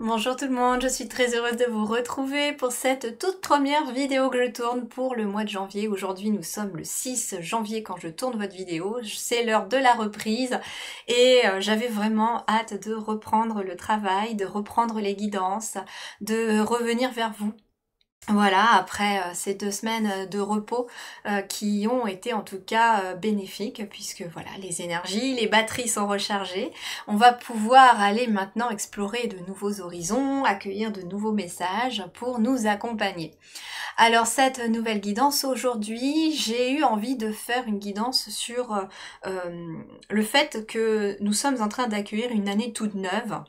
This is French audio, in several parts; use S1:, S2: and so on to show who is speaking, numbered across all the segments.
S1: Bonjour tout le monde, je suis très heureuse de vous retrouver pour cette toute première vidéo que je tourne pour le mois de janvier. Aujourd'hui nous sommes le 6 janvier quand je tourne votre vidéo, c'est l'heure de la reprise et j'avais vraiment hâte de reprendre le travail, de reprendre les guidances, de revenir vers vous. Voilà, après ces 2 semaines de repos qui ont été en tout cas bénéfiques puisque voilà, les énergies, les batteries sont rechargées. On va pouvoir aller maintenant explorer de nouveaux horizons, accueillir de nouveaux messages pour nous accompagner. Alors cette nouvelle guidance aujourd'hui, j'ai eu envie de faire une guidance sur le fait que nous sommes en train d'accueillir une année toute neuve.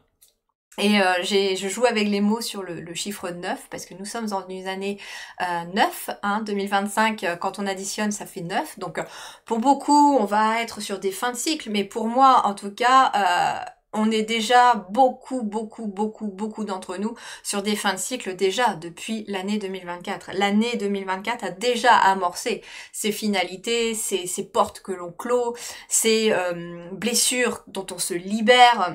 S1: Et je joue avec les mots sur le chiffre 9 parce que nous sommes dans une année 9, hein, 2025, quand on additionne ça fait 9. Donc pour beaucoup on va être sur des fins de cycle, mais pour moi en tout cas on est déjà beaucoup d'entre nous sur des fins de cycle déjà depuis l'année 2024. L'année 2024 a déjà amorcé ses finalités, ses portes que l'on clôt, ses blessures dont on se libère.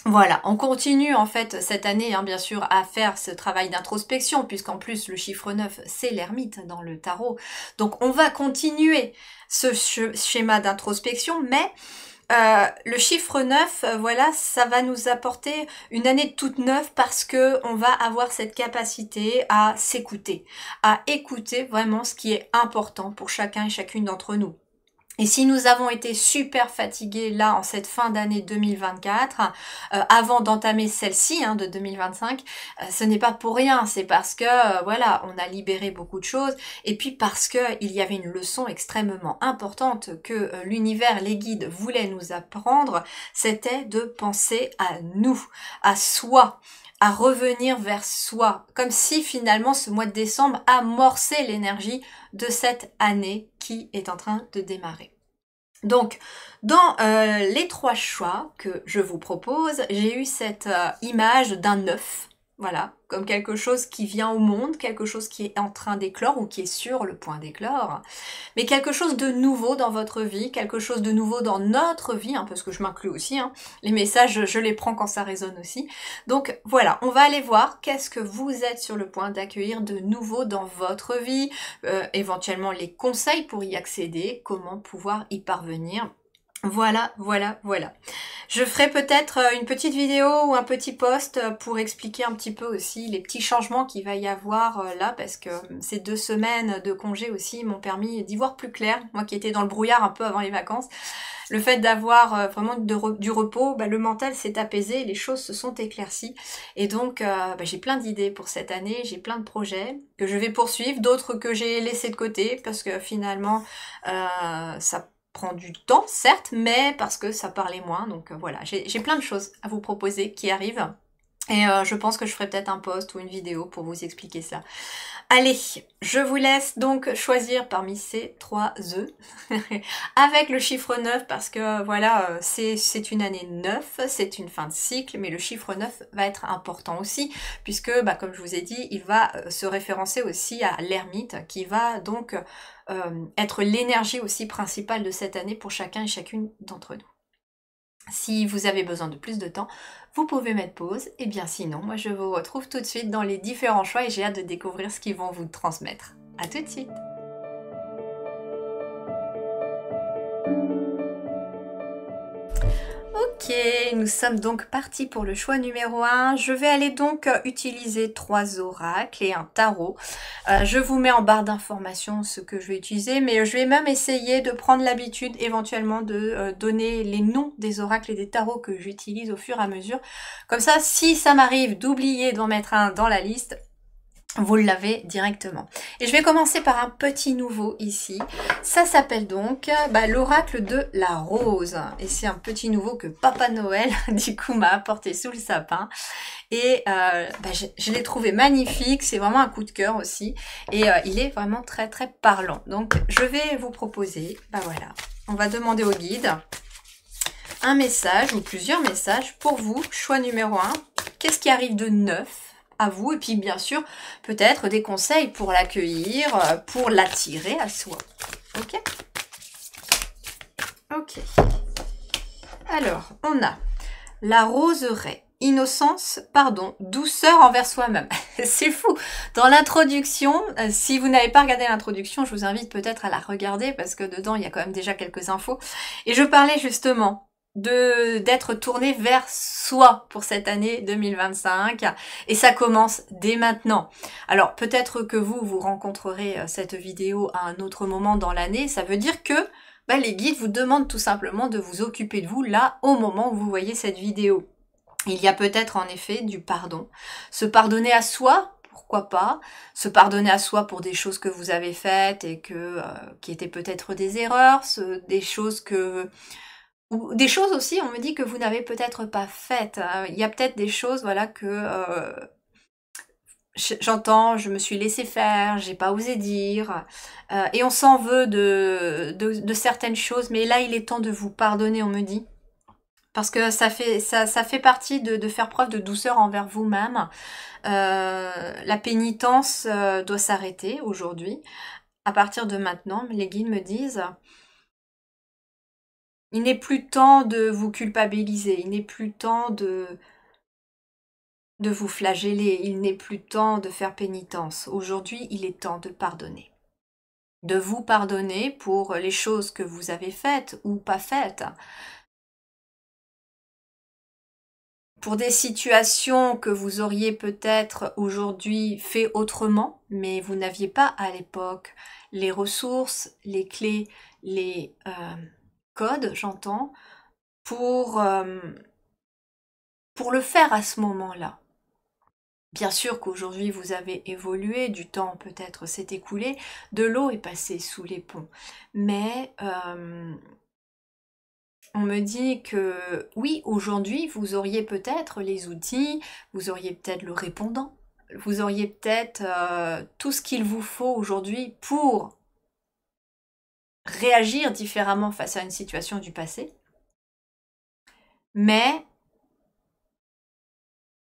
S1: Voilà, on continue en fait cette année bien sûr à faire ce travail d'introspection puisqu'en plus le chiffre 9 c'est l'ermite dans le tarot. Donc on va continuer ce schéma d'introspection, mais le chiffre 9, voilà, ça va nous apporter une année toute neuve parce que on va avoir cette capacité à s'écouter, à écouter vraiment ce qui est important pour chacun et chacune d'entre nous. Et si nous avons été super fatigués là en cette fin d'année 2024, avant d'entamer celle-ci de 2025, ce n'est pas pour rien, c'est parce que voilà, on a libéré beaucoup de choses et puis parce que il y avait une leçon extrêmement importante que l'univers, les guides voulaient nous apprendre, c'était de penser à nous, à soi, à revenir vers soi, comme si finalement ce mois de décembre amorçait l'énergie de cette année qui est en train de démarrer. Donc, dans les 3 choix que je vous propose, j'ai eu cette image d'un œuf, voilà, comme quelque chose qui vient au monde, quelque chose qui est en train d'éclore ou qui est sur le point d'éclore, mais quelque chose de nouveau dans votre vie, quelque chose de nouveau dans notre vie, parce que je m'inclus aussi, les messages je les prends quand ça résonne aussi. Donc voilà, on va aller voir qu'est-ce que vous êtes sur le point d'accueillir de nouveau dans votre vie, éventuellement les conseils pour y accéder, comment pouvoir y parvenir. Voilà. Je ferai peut-être une petite vidéo ou un petit post pour expliquer un petit peu aussi les petits changements qu'il va y avoir là, parce que ces 2 semaines de congé aussi m'ont permis d'y voir plus clair. Moi qui étais dans le brouillard un peu avant les vacances, le fait d'avoir vraiment du repos, le mental s'est apaisé, les choses se sont éclaircies. Et donc j'ai plein d'idées pour cette année, j'ai plein de projets que je vais poursuivre, d'autres que j'ai laissés de côté parce que finalement ça prend du temps, certes, mais parce que ça parlait moins. Donc voilà, j'ai plein de choses à vous proposer qui arrivent. Et je pense que je ferai peut-être un post ou une vidéo pour vous expliquer ça. Allez, je vous laisse donc choisir parmi ces 3 œufs avec le chiffre 9 parce que voilà, c'est une année 9, c'est une fin de cycle, mais le chiffre 9 va être important aussi puisque, comme je vous ai dit, il va se référencer aussi à l'ermite qui va donc être l'énergie aussi principale de cette année pour chacun et chacune d'entre nous. Si vous avez besoin de plus de temps, vous pouvez mettre pause. Et bien sinon, moi je vous retrouve tout de suite dans les différents choix et j'ai hâte de découvrir ce qu'ils vont vous transmettre. À tout de suite! Ok, nous sommes donc partis pour le choix numéro 1. Je vais aller donc utiliser 3 oracles et un tarot. Je vous mets en barre d'informations ce que je vais utiliser, mais je vais même essayer de prendre l'habitude éventuellement de donner les noms des oracles et des tarots que j'utilise au fur et à mesure. Comme ça, si ça m'arrive d'oublier d'en mettre un dans la liste, vous l'avez directement. Et je vais commencer par un petit nouveau ici. Ça s'appelle donc l'oracle de la rose. Et c'est un petit nouveau que Papa Noël, du coup, m'a apporté sous le sapin. Et je l'ai trouvé magnifique. C'est vraiment un coup de cœur aussi. Et il est vraiment très très parlant. Donc, je vais vous proposer, voilà, on va demander au guide un message ou plusieurs messages pour vous. Choix numéro 1. Qu'est-ce qui arrive de neuf à vous, et puis bien sûr peut-être des conseils pour l'accueillir, pour l'attirer à soi. Ok. Alors on a la roseraie innocence, pardon, douceur envers soi-même. C'est fou. Dans l'introduction, si vous n'avez pas regardé l'introduction, je vous invite peut-être à la regarder parce que dedans, il y a quand même déjà quelques infos. Et je parlais justement d'être tourné vers soi pour cette année 2025 et ça commence dès maintenant. Alors peut-être que vous rencontrerez cette vidéo à un autre moment dans l'année, ça veut dire que les guides vous demandent tout simplement de vous occuper de vous là au moment où vous voyez cette vidéo. Il y a peut-être en effet du pardon. Se pardonner à soi, pourquoi pas. Se pardonner à soi pour des choses que vous avez faites et qui étaient peut-être des erreurs, des choses ou des choses aussi, on me dit que vous n'avez peut-être pas faites. Il y a peut-être des choses, voilà, que j'entends, je me suis laissé faire, j'ai pas osé dire, et on s'en veut de certaines choses, mais là il est temps de vous pardonner, on me dit. Parce que ça fait partie de faire preuve de douceur envers vous-même. La pénitence doit s'arrêter aujourd'hui. À partir de maintenant, les guides me disent, il n'est plus temps de vous culpabiliser, il n'est plus temps de vous flageller, il n'est plus temps de faire pénitence. Aujourd'hui, il est temps de pardonner. De vous pardonner pour les choses que vous avez faites ou pas faites. Pour des situations que vous auriez peut-être aujourd'hui fait autrement, mais vous n'aviez pas à l'époque les ressources, les clés, les codes, j'entends, pour le faire à ce moment-là. Bien sûr qu'aujourd'hui vous avez évolué, du temps peut-être s'est écoulé, de l'eau est passée sous les ponts, mais on me dit que oui, aujourd'hui, vous auriez peut-être les outils, vous auriez peut-être le répondant, vous auriez peut-être tout ce qu'il vous faut aujourd'hui pour réagir différemment face à une situation du passé. Mais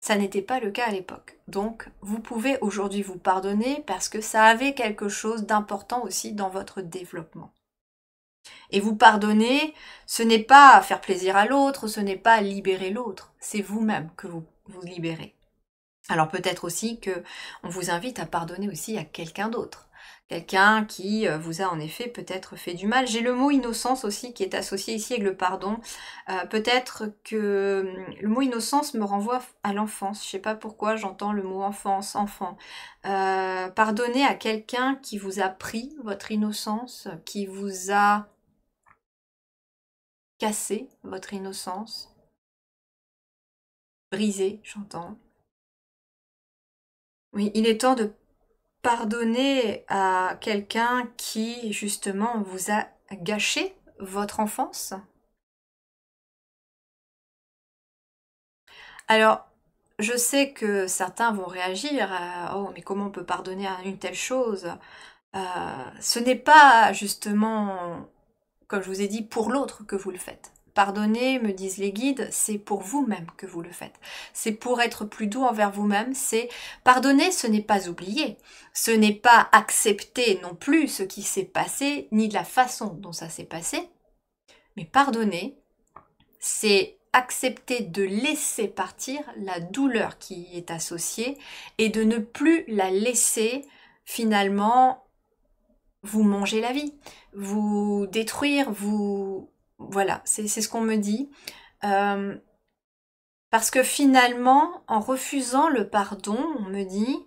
S1: ça n'était pas le cas à l'époque. Donc, vous pouvez aujourd'hui vous pardonner parce que ça avait quelque chose d'important aussi dans votre développement. Et vous pardonner, ce n'est pas faire plaisir à l'autre, ce n'est pas libérer l'autre, c'est vous-même que vous libérez. Alors peut-être aussi que on vous invite à pardonner aussi à quelqu'un d'autre. Quelqu'un qui vous a en effet peut-être fait du mal. J'ai le mot innocence aussi qui est associé ici avec le pardon. Peut-être que le mot innocence me renvoie à l'enfance. Je ne sais pas pourquoi j'entends le mot enfance, enfant. Pardonner à quelqu'un qui vous a pris votre innocence, qui vous a cassé votre innocence, brisé, j'entends. Oui, il est temps de pardonner à quelqu'un qui, justement, vous a gâché votre enfance. Alors, je sais que certains vont réagir à « Oh, mais comment on peut pardonner à une telle chose ?» Ce n'est pas, justement, comme je vous ai dit, pour l'autre que vous le faites. Pardonner, me disent les guides, c'est pour vous-même que vous le faites. C'est pour être plus doux envers vous-même. C'est pardonner, ce n'est pas oublier. Ce n'est pas accepter non plus ce qui s'est passé, ni de la façon dont ça s'est passé. Mais pardonner, c'est accepter de laisser partir la douleur qui est associée et de ne plus la laisser finalement vous manger la vie, vous détruire, vous... Voilà, c'est ce qu'on me dit. Parce que finalement, en refusant le pardon, on me dit,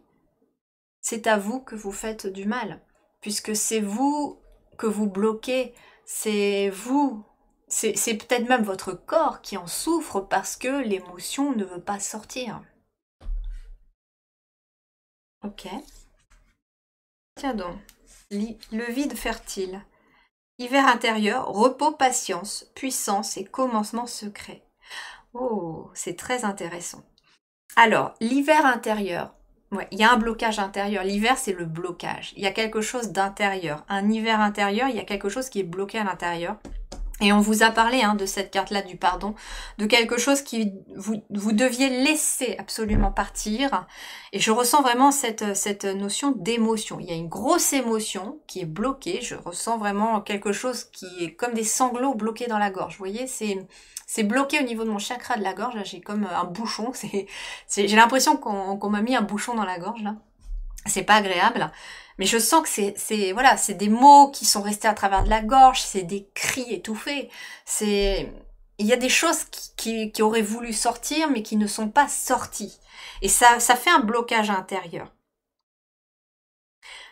S1: c'est à vous que vous faites du mal. Puisque c'est vous que vous bloquez, c'est vous, c'est peut-être même votre corps qui en souffre parce que l'émotion ne veut pas sortir. Ok. Tiens donc, le vide fertile. Hiver intérieur, repos, patience, puissance et commencement secret. Oh, c'est très intéressant. Alors, l'hiver intérieur, ouais, il y a un blocage intérieur. L'hiver, c'est le blocage. Il y a quelque chose d'intérieur. Un hiver intérieur, il y a quelque chose qui est bloqué à l'intérieur. Et on vous a parlé de cette carte-là du pardon, de quelque chose qui vous deviez laisser absolument partir. Et je ressens vraiment cette notion d'émotion. Il y a une grosse émotion qui est bloquée. Je ressens vraiment quelque chose qui est comme des sanglots bloqués dans la gorge. Vous voyez, c'est bloqué au niveau de mon chakra de la gorge. J'ai comme un bouchon. J'ai l'impression qu'on m'a mis un bouchon dans la gorge là. C'est pas agréable. Mais je sens que voilà, c'est des mots qui sont restés à travers de la gorge, c'est des cris étouffés. Il y a des choses qui auraient voulu sortir, mais qui ne sont pas sorties. Et ça fait un blocage intérieur.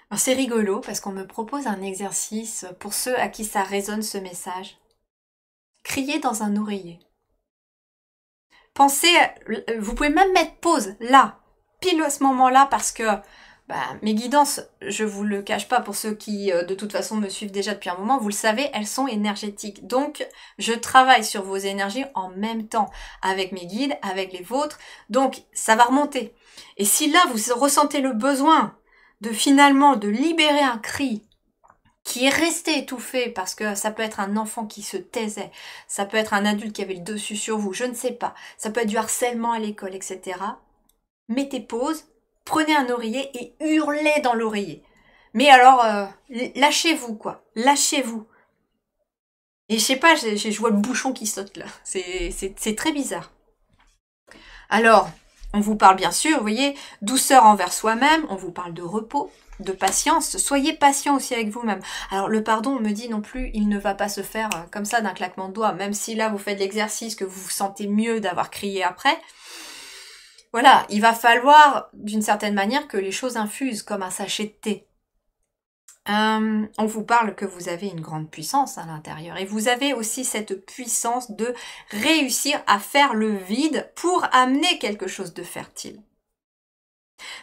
S1: Alors c'est rigolo, parce qu'on me propose un exercice pour ceux à qui ça résonne ce message. Criez dans un oreiller. Pensez, vous pouvez même mettre pause, là, pile à ce moment-là, parce que mes guidances, je vous le cache pas pour ceux qui de toute façon me suivent déjà depuis un moment, vous le savez, elles sont énergétiques. Donc je travaille sur vos énergies en même temps avec mes guides, avec les vôtres. Donc ça va remonter. Et si là vous ressentez le besoin de finalement de libérer un cri qui est resté étouffé parce que ça peut être un enfant qui se taisait, ça peut être un adulte qui avait le dessus sur vous, je ne sais pas, ça peut être du harcèlement à l'école, etc. Mettez pause. Prenez un oreiller et hurlez dans l'oreiller. Mais alors, lâchez-vous, quoi. Lâchez-vous. Et je sais pas, je vois le bouchon qui saute, là. C'est très bizarre. Alors, on vous parle bien sûr, vous voyez, douceur envers soi-même, on vous parle de repos, de patience. Soyez patient aussi avec vous-même. Alors, le pardon, on me dit non plus, il ne va pas se faire comme ça d'un claquement de doigts. Même si là, vous faites l'exercice, que vous vous sentez mieux d'avoir crié après. Voilà, il va falloir d'une certaine manière que les choses infusent comme un sachet de thé. On vous parle que vous avez une grande puissance à l'intérieur et vous avez aussi cette puissance de réussir à faire le vide pour amener quelque chose de fertile.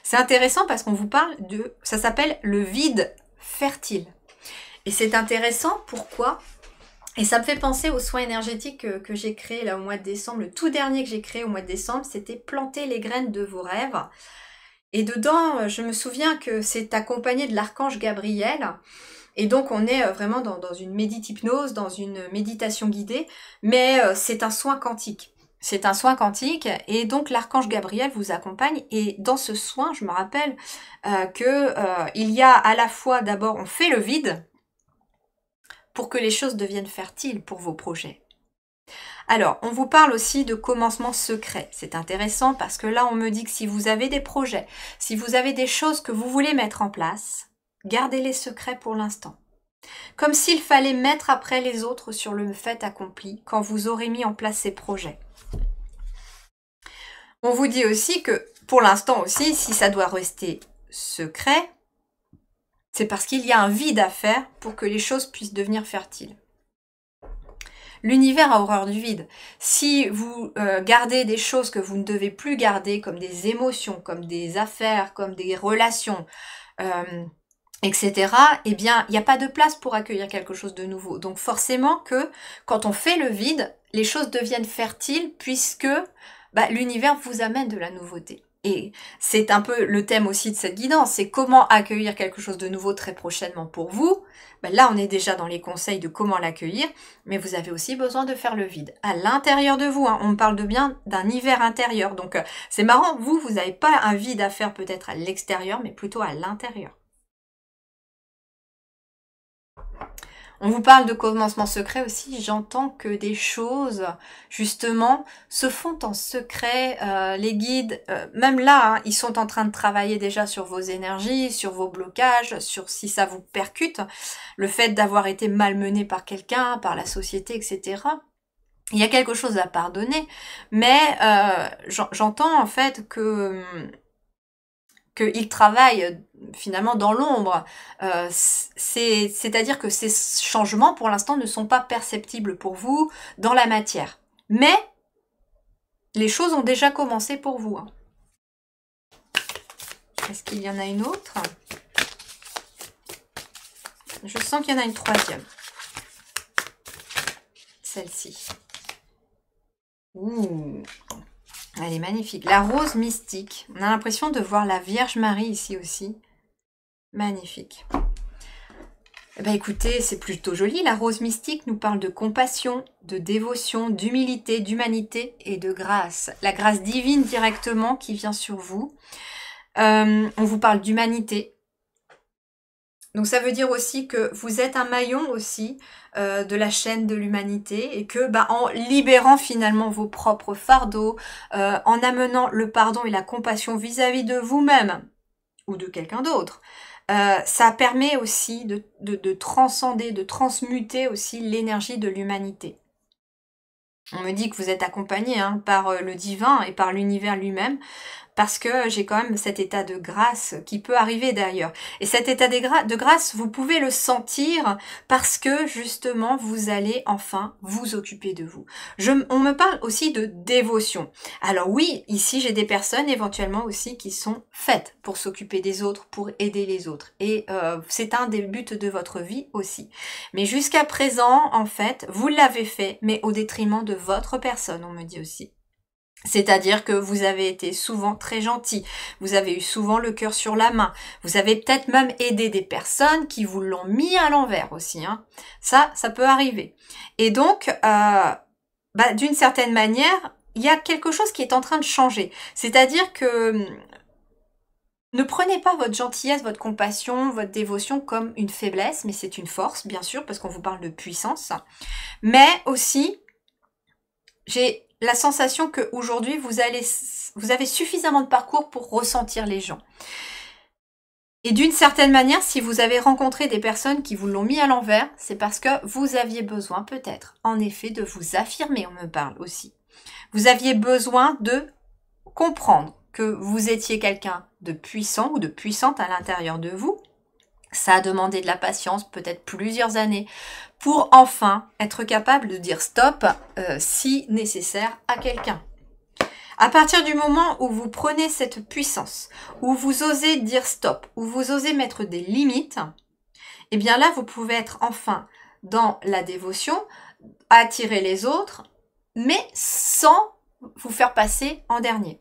S1: C'est intéressant parce qu'on vous parle ça s'appelle le vide fertile. Et c'est intéressant, pourquoi ? Et ça me fait penser aux soins énergétiques que j'ai créés là au mois de décembre. Le tout dernier que j'ai créé au mois de décembre, c'était planter les graines de vos rêves. Et dedans, je me souviens que c'est accompagné de l'archange Gabriel. Et donc, on est vraiment dans une médite-hypnose, dans une méditation guidée. Mais c'est un soin quantique. C'est un soin quantique. Et donc, l'archange Gabriel vous accompagne. Et dans ce soin, je me rappelle il y a à la fois, d'abord, on fait le vide, pour que les choses deviennent fertiles pour vos projets. Alors, on vous parle aussi de commencement secret. C'est intéressant parce que là, on me dit que si vous avez des projets, si vous avez des choses que vous voulez mettre en place, gardez-les secrets pour l'instant. Comme s'il fallait mettre après les autres sur le fait accompli quand vous aurez mis en place ces projets. On vous dit aussi que, pour l'instant aussi, si ça doit rester secret, c'est parce qu'il y a un vide à faire pour que les choses puissent devenir fertiles. L'univers a horreur du vide. Si vous gardez des choses que vous ne devez plus garder, comme des émotions, comme des affaires, comme des relations, etc., eh bien, il n'y a pas de place pour accueillir quelque chose de nouveau. Donc forcément que, quand on fait le vide, les choses deviennent fertiles puisque l'univers vous amène de la nouveauté. Et c'est un peu le thème aussi de cette guidance, c'est comment accueillir quelque chose de nouveau très prochainement pour vous. Là, on est déjà dans les conseils de comment l'accueillir, mais vous avez aussi besoin de faire le vide à l'intérieur de vous. On parle bien d'un hiver intérieur. Donc, c'est marrant, vous n'avez pas un vide à faire peut-être à l'extérieur, mais plutôt à l'intérieur. On vous parle de commencement secret aussi, j'entends que des choses, justement, se font en secret. Les guides, même là, ils sont en train de travailler déjà sur vos énergies, sur vos blocages, sur si ça vous percute, le fait d'avoir été malmené par quelqu'un, par la société, etc. Il y a quelque chose à pardonner, mais j'entends en fait qu'ils travaillent finalement dans l'ombre. C'est-à-dire que ces changements, pour l'instant, ne sont pas perceptibles pour vous dans la matière. Mais les choses ont déjà commencé pour vous. Est-ce qu'il y en a une autre? Je sens qu'il y en a une troisième. Celle-ci. Ouh, elle est magnifique. La rose mystique. On a l'impression de voir la Vierge Marie ici aussi. Magnifique. Eh ben écoutez, c'est plutôt joli. La rose mystique nous parle de compassion, de dévotion, d'humilité, d'humanité et de grâce. La grâce divine directement qui vient sur vous. On vous parle d'humanité. Donc ça veut dire aussi que vous êtes un maillon aussi de la chaîne de l'humanité et que en libérant finalement vos propres fardeaux, en amenant le pardon et la compassion vis-à-vis de vous-même ou de quelqu'un d'autre, ça permet aussi de transcender, de transmuter aussi l'énergie de l'humanité. On me dit que vous êtes accompagné par le divin et par l'univers lui-même, parce que j'ai quand même cet état de grâce qui peut arriver d'ailleurs. Et cet état de grâce, vous pouvez le sentir parce que justement, vous allez enfin vous occuper de vous. On me parle aussi de dévotion. Alors oui, ici j'ai des personnes éventuellement aussi qui sont faites pour s'occuper des autres, pour aider les autres. Et c'est un des buts de votre vie aussi. Mais jusqu'à présent, en fait, vous l'avez fait, mais au détriment de votre personne, on me dit aussi. C'est-à-dire que vous avez été souvent très gentil, vous avez eu souvent le cœur sur la main, vous avez peut-être même aidé des personnes qui vous l'ont mis à l'envers aussi. Ça peut arriver. Et donc, d'une certaine manière, il y a quelque chose qui est en train de changer. C'est-à-dire que ne prenez pas votre gentillesse, votre compassion, votre dévotion comme une faiblesse, mais c'est une force, bien sûr, parce qu'on vous parle de puissance. Mais aussi, j'ai la sensation qu'aujourd'hui, vous avez suffisamment de parcours pour ressentir les gens. Et d'une certaine manière, si vous avez rencontré des personnes qui vous l'ont mis à l'envers, c'est parce que vous aviez besoin peut-être, en effet, de vous affirmer, on me parle aussi. Vous aviez besoin de comprendre que vous étiez quelqu'un de puissant ou de puissante à l'intérieur de vous. Ça a demandé de la patience, peut-être plusieurs années, pour enfin être capable de dire stop si nécessaire à quelqu'un. À partir du moment où vous prenez cette puissance, où vous osez dire stop, où vous osez mettre des limites, eh bien là, vous pouvez être enfin dans la dévotion, attirer les autres, mais sans vous faire passer en dernier.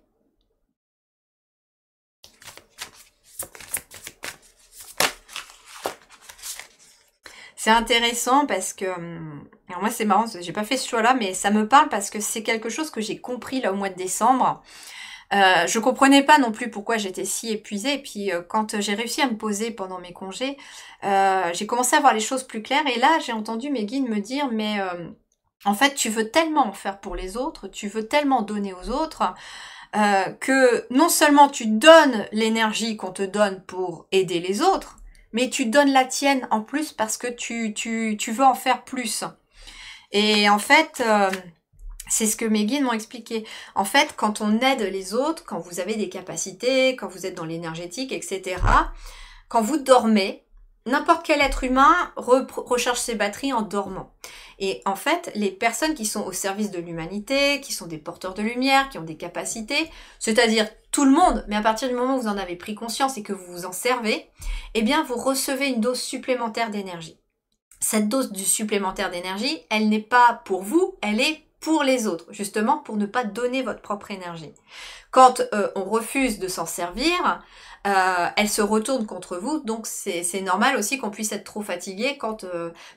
S1: C'est intéressant parce que, alors moi c'est marrant, j'ai pas fait ce choix-là, mais ça me parle parce que c'est quelque chose que j'ai compris là au mois de décembre. Je comprenais pas non plus pourquoi j'étais si épuisée, et puis quand j'ai réussi à me poser pendant mes congés, j'ai commencé à voir les choses plus claires, et là j'ai entendu mes guides me dire, mais en fait tu veux tellement en faire pour les autres, tu veux tellement donner aux autres, que non seulement tu donnes l'énergie qu'on te donne pour aider les autres, mais tu donnes la tienne en plus parce que tu veux en faire plus. Et en fait, c'est ce que mes guides m'ont expliqué. En fait, quand on aide les autres, quand vous avez des capacités, quand vous êtes dans l'énergétique, etc., quand vous dormez, n'importe quel être humain recharge ses batteries en dormant. Et en fait, les personnes qui sont au service de l'humanité, qui sont des porteurs de lumière, qui ont des capacités, c'est-à-dire tout le monde, mais à partir du moment où vous en avez pris conscience et que vous vous en servez, eh bien vous recevez une dose supplémentaire d'énergie. Cette dose supplémentaire d'énergie, elle n'est pas pour vous, elle est pour les autres, justement pour ne pas donner votre propre énergie. Quand on refuse de s'en servir, elle se retourne contre vous, donc c'est normal aussi qu'on puisse être trop fatigué quand,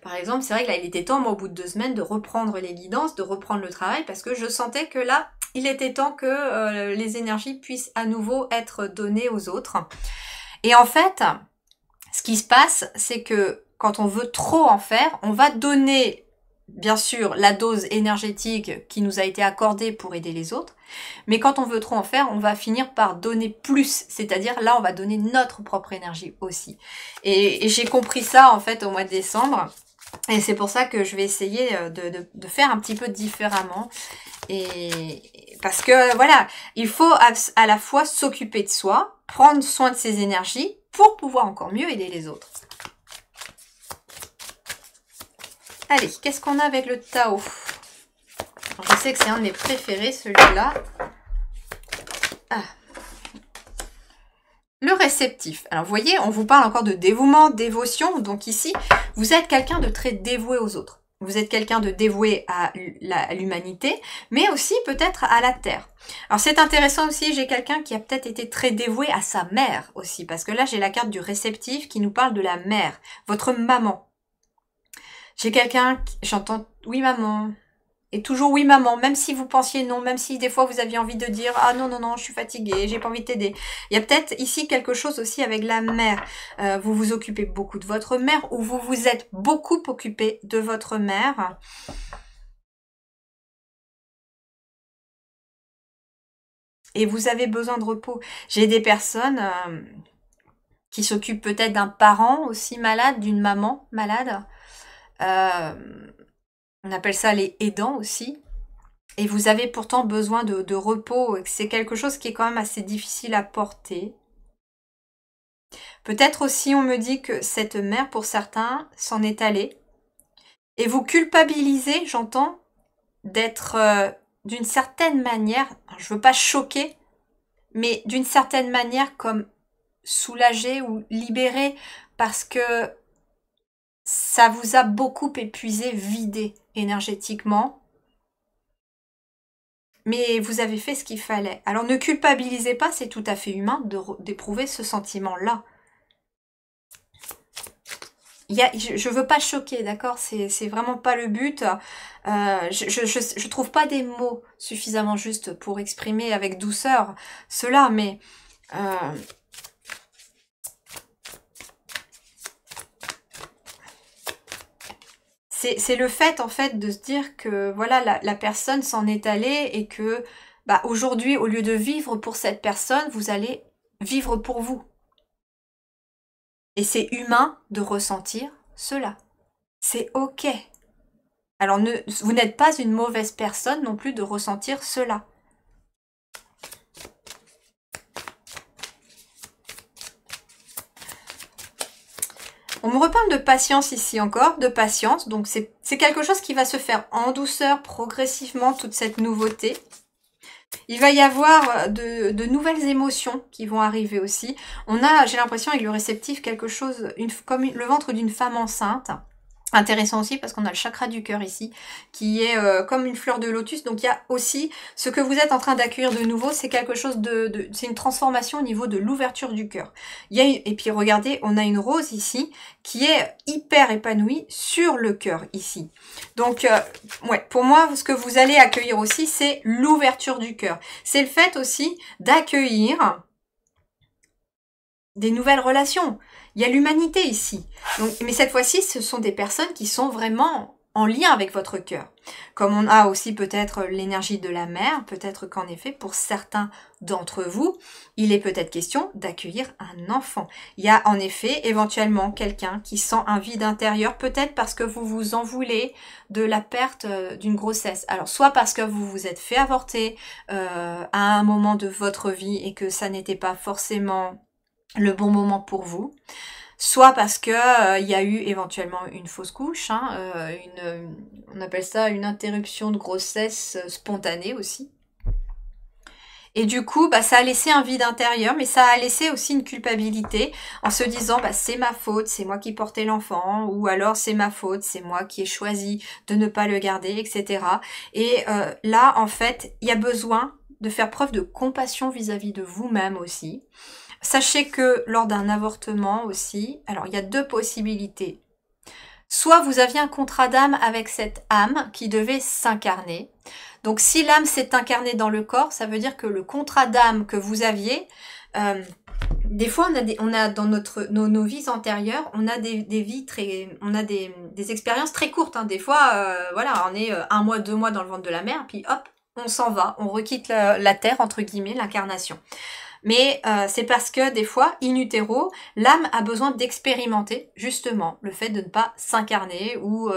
S1: par exemple, c'est vrai que là il était temps, moi au bout de 2 semaines, de reprendre les guidances, de reprendre le travail, parce que je sentais que là, il était temps que les énergies puissent à nouveau être données aux autres. Et en fait, ce qui se passe, c'est que quand on veut trop en faire, on va donner bien sûr la dose énergétique qui nous a été accordée pour aider les autres, mais quand on veut trop en faire, on va finir par donner plus, c'est-à-dire là on va donner notre propre énergie aussi. Et j'ai compris ça en fait au mois de décembre, et c'est pour ça que je vais essayer de faire un petit peu différemment, et parce que voilà, il faut à la fois s'occuper de soi, prendre soin de ses énergies pour pouvoir encore mieux aider les autres. Allez, qu'est-ce qu'on a avec le Tao? Je sais que c'est un de mes préférés, celui-là. Ah. Le réceptif. Alors, vous voyez, on vous parle encore de dévouement, dévotion. Donc ici, vous êtes quelqu'un de très dévoué aux autres. Vous êtes quelqu'un de dévoué à l'humanité, mais aussi peut-être à la terre. Alors, c'est intéressant aussi, j'ai quelqu'un qui a peut-être été très dévoué à sa mère aussi, parce que là, j'ai la carte du réceptif qui nous parle de la mère, votre maman. J'ai quelqu'un, j'entends oui maman, et toujours oui maman, même si vous pensiez non, même si des fois vous aviez envie de dire ah non non non je suis fatiguée, j'ai pas envie de t'aider. Il y a peut-être ici quelque chose aussi avec la mère. Vous vous occupez beaucoup de votre mère ou vous vous êtes beaucoup occupé de votre mère. Et vous avez besoin de repos. J'ai des personnes qui s'occupent peut-être d'un parent aussi malade, d'une maman malade. On appelle ça les aidants aussi. Et vous avez pourtant besoin de repos. C'est quelque chose qui est quand même assez difficile à porter. Peut-être aussi on me dit que cette mère, pour certains, s'en est allée. Et vous culpabilisez, j'entends, d'être d'une certaine manière, je veux pas choquer, mais d'une certaine manière comme soulagé ou libéré parce que ça vous a beaucoup épuisé, vidé énergétiquement. Mais vous avez fait ce qu'il fallait. Alors ne culpabilisez pas, c'est tout à fait humain d'éprouver ce sentiment-là. Je veux pas choquer, d'accord? C'est vraiment pas le but. Je trouve pas des mots suffisamment justes pour exprimer avec douceur cela, mais c'est le fait en fait de se dire que voilà la personne s'en est allée et que bah, aujourd'hui au lieu de vivre pour cette personne, vous allez vivre pour vous. Et c'est humain de ressentir cela. C'est ok. Alors vous n'êtes pas une mauvaise personne non plus de ressentir cela. On me reparle de patience ici encore, de patience. Donc c'est quelque chose qui va se faire en douceur, progressivement, toute cette nouveauté. Il va y avoir de nouvelles émotions qui vont arriver aussi. On a, j'ai l'impression, avec le réceptif, quelque chose comme le ventre d'une femme enceinte. Intéressant aussi parce qu'on a le chakra du cœur ici, qui est comme une fleur de lotus. Donc il y a aussi ce que vous êtes en train d'accueillir de nouveau, c'est quelque chose c'est une transformation au niveau de l'ouverture du cœur. Et puis regardez, on a une rose ici qui est hyper épanouie sur le cœur ici. Donc ouais, pour moi, ce que vous allez accueillir aussi, c'est l'ouverture du cœur. C'est le fait aussi d'accueillir des nouvelles relations. Il y a l'humanité ici. Donc, mais cette fois-ci, ce sont des personnes qui sont vraiment en lien avec votre cœur. Comme on a aussi peut-être l'énergie de la mer, peut-être qu'en effet, pour certains d'entre vous, il est peut-être question d'accueillir un enfant. Il y a en effet éventuellement quelqu'un qui sent un vide intérieur, peut-être parce que vous vous en voulez de la perte d'une grossesse. Alors, soit parce que vous vous êtes fait avorter à un moment de votre vie et que ça n'était pas forcément le bon moment pour vous, soit parce que il y a eu éventuellement une fausse couche, hein, on appelle ça une interruption de grossesse spontanée aussi. Et du coup, bah, ça a laissé un vide intérieur, mais ça a laissé aussi une culpabilité en se disant bah, c'est ma faute, c'est moi qui portais l'enfant, ou alors c'est ma faute, c'est moi qui ai choisi de ne pas le garder, etc. Et là, en fait, il y a besoin de faire preuve de compassion vis-à-vis de vous-même aussi. Sachez que lors d'un avortement aussi, alors il y a deux possibilités. Soit vous aviez un contrat d'âme avec cette âme qui devait s'incarner. Donc si l'âme s'est incarnée dans le corps, ça veut dire que le contrat d'âme que vous aviez, des fois on a dans nos vies antérieures, on a des vies très, on a des expériences très courtes. Hein. Des fois, voilà, on est 1 mois, 2 mois dans le ventre de la mer, puis hop, on s'en va, on requitte la terre entre guillemets, l'incarnation. Mais c'est parce que des fois, in utero, l'âme a besoin d'expérimenter justement le fait de ne pas s'incarner ou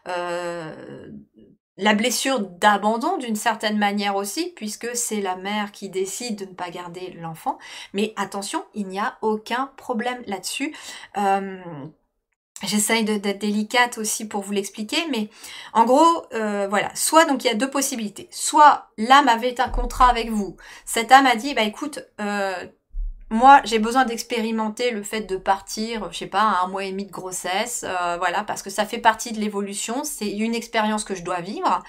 S1: la blessure d'abandon d'une certaine manière aussi, puisque c'est la mère qui décide de ne pas garder l'enfant. Mais attention, il n'y a aucun problème là-dessus. J'essaye d'être délicate aussi pour vous l'expliquer, mais en gros, voilà. Soit, donc il y a deux possibilités. Soit l'âme avait un contrat avec vous. Cette âme a dit, bah écoute, moi j'ai besoin d'expérimenter le fait de partir, je sais pas, à 1 mois et demi de grossesse, voilà, parce que ça fait partie de l'évolution, c'est une expérience que je dois vivre.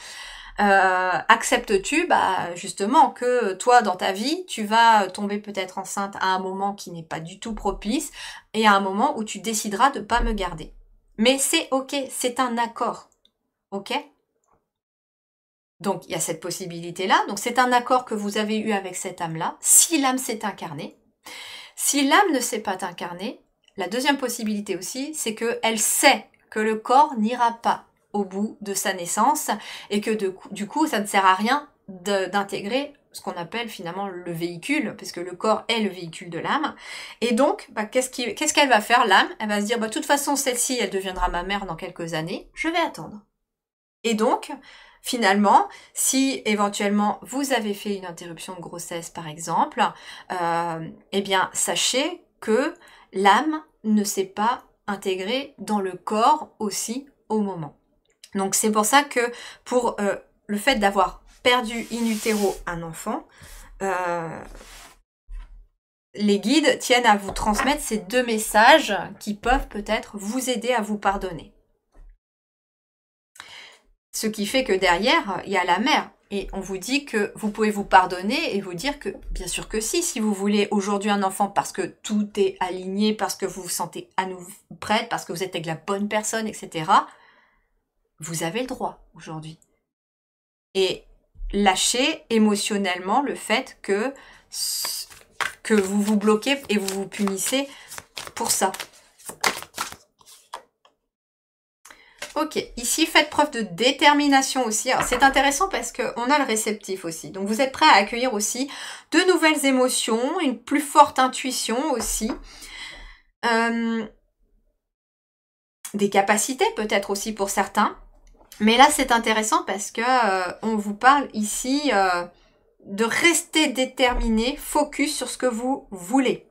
S1: Acceptes-tu bah justement que toi dans ta vie tu vas tomber peut-être enceinte à un moment qui n'est pas du tout propice et à un moment où tu décideras de pas me garder. Mais c'est ok, c'est un accord. Ok? Donc, il y a cette possibilité-là. Donc, c'est un accord que vous avez eu avec cette âme-là, si l'âme s'est incarnée. Si l'âme ne s'est pas incarnée, la deuxième possibilité aussi, c'est qu'elle sait que le corps n'ira pas au bout de sa naissance et que du coup, ça ne sert à rien d'intégrer ce qu'on appelle finalement le véhicule, puisque le corps est le véhicule de l'âme. Et donc, bah, qu'est-ce qu'elle va faire, l'âme? Elle va se dire, bah, de toute façon, celle-ci, elle deviendra ma mère dans quelques années, je vais attendre. Et donc, finalement, si éventuellement vous avez fait une interruption de grossesse par exemple, eh bien sachez que l'âme ne s'est pas intégrée dans le corps aussi au moment. Donc c'est pour ça que pour le fait d'avoir perdu in utero un enfant, les guides tiennent à vous transmettre ces deux messages qui peuvent peut-être vous aider à vous pardonner. Ce qui fait que derrière, il y a la mère. Et on vous dit que vous pouvez vous pardonner et vous dire que, bien sûr que si vous voulez aujourd'hui un enfant parce que tout est aligné, parce que vous vous sentez à nouveau prête, parce que vous êtes avec la bonne personne, etc., vous avez le droit aujourd'hui. Et lâchez émotionnellement le fait que vous vous bloquez et vous vous punissez pour ça. Ok, ici, faites preuve de détermination aussi. Alors, c'est intéressant parce qu'on a le réceptif aussi. Donc, vous êtes prêt à accueillir aussi de nouvelles émotions, une plus forte intuition aussi. Des capacités peut-être aussi pour certains. Mais là, c'est intéressant parce que on vous parle ici de rester déterminé, focus sur ce que vous voulez.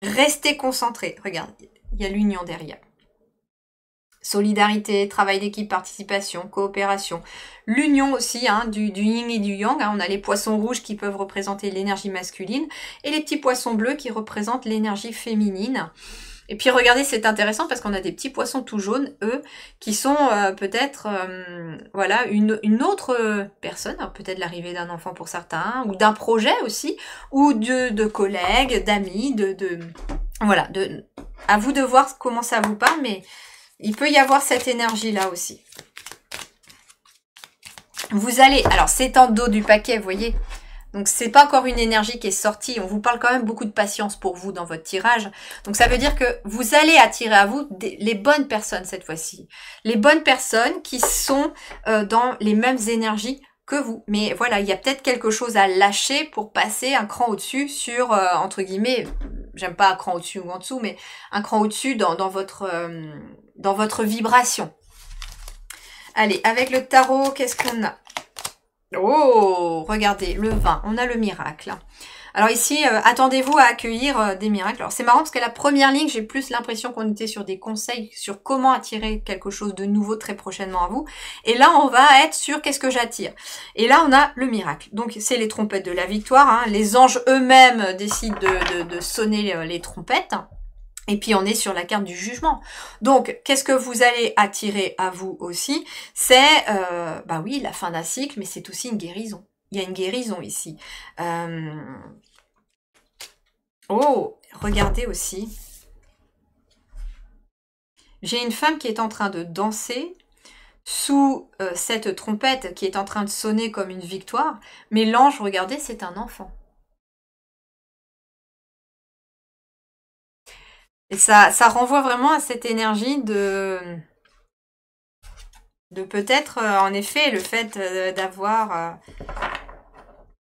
S1: Restez concentré. Regarde, il y a l'union derrière. Solidarité, travail d'équipe, participation, coopération. L'union aussi du yin et du yang. On a les poissons rouges qui peuvent représenter l'énergie masculine et les petits poissons bleus qui représentent l'énergie féminine. Et puis regardez, c'est intéressant parce qu'on a des petits poissons tout jaunes, eux, qui sont peut-être voilà, une autre personne, peut-être l'arrivée d'un enfant pour certains, ou d'un projet aussi, ou de collègues, d'amis, voilà, à vous de voir comment ça vous parle, mais il peut y avoir cette énergie-là aussi. Vous allez... Alors, c'est en dos du paquet, vous voyez. Donc, c'est pas encore une énergie qui est sortie. On vous parle quand même beaucoup de patience pour vous dans votre tirage. Donc, ça veut dire que vous allez attirer à vous les bonnes personnes cette fois-ci. Les bonnes personnes qui sont dans les mêmes énergies que vous. Mais voilà, il y a peut-être quelque chose à lâcher pour passer un cran au-dessus sur, entre guillemets, j'aime pas un cran au-dessus ou en dessous, mais un cran au-dessus dans votre vibration. Allez, avec le tarot, qu'est-ce qu'on a? Oh, regardez, le 20, on a le miracle. Alors ici, attendez-vous à accueillir des miracles. Alors c'est marrant parce que la première ligne, j'ai plus l'impression qu'on était sur des conseils sur comment attirer quelque chose de nouveau très prochainement à vous. Et là, on va être sur qu'est-ce que j'attire. Et là, on a le miracle. Donc c'est les trompettes de la victoire. Les anges eux-mêmes décident de sonner les trompettes. Et puis on est sur la carte du jugement. Donc, qu'est-ce que vous allez attirer à vous aussi? C'est, bah oui, la fin d'un cycle, mais c'est aussi une guérison. Il y a une guérison ici. Oh, regardez aussi. J'ai une femme qui est en train de danser sous cette trompette qui est en train de sonner comme une victoire. Mais l'ange, regardez, c'est un enfant. Et ça renvoie vraiment à cette énergie de peut-être, en effet, le fait d'avoir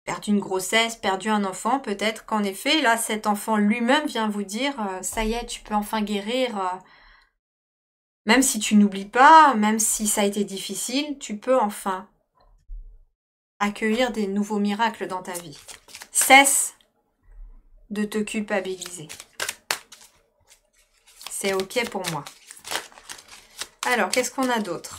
S1: perdu une grossesse, perdu un enfant, peut-être qu'en effet, là, cet enfant lui-même vient vous dire, ça y est, tu peux enfin guérir, même si tu n'oublies pas, même si ça a été difficile, tu peux enfin accueillir des nouveaux miracles dans ta vie. Cesse de te culpabiliser. C'est ok pour moi. Alors, qu'est-ce qu'on a d'autre?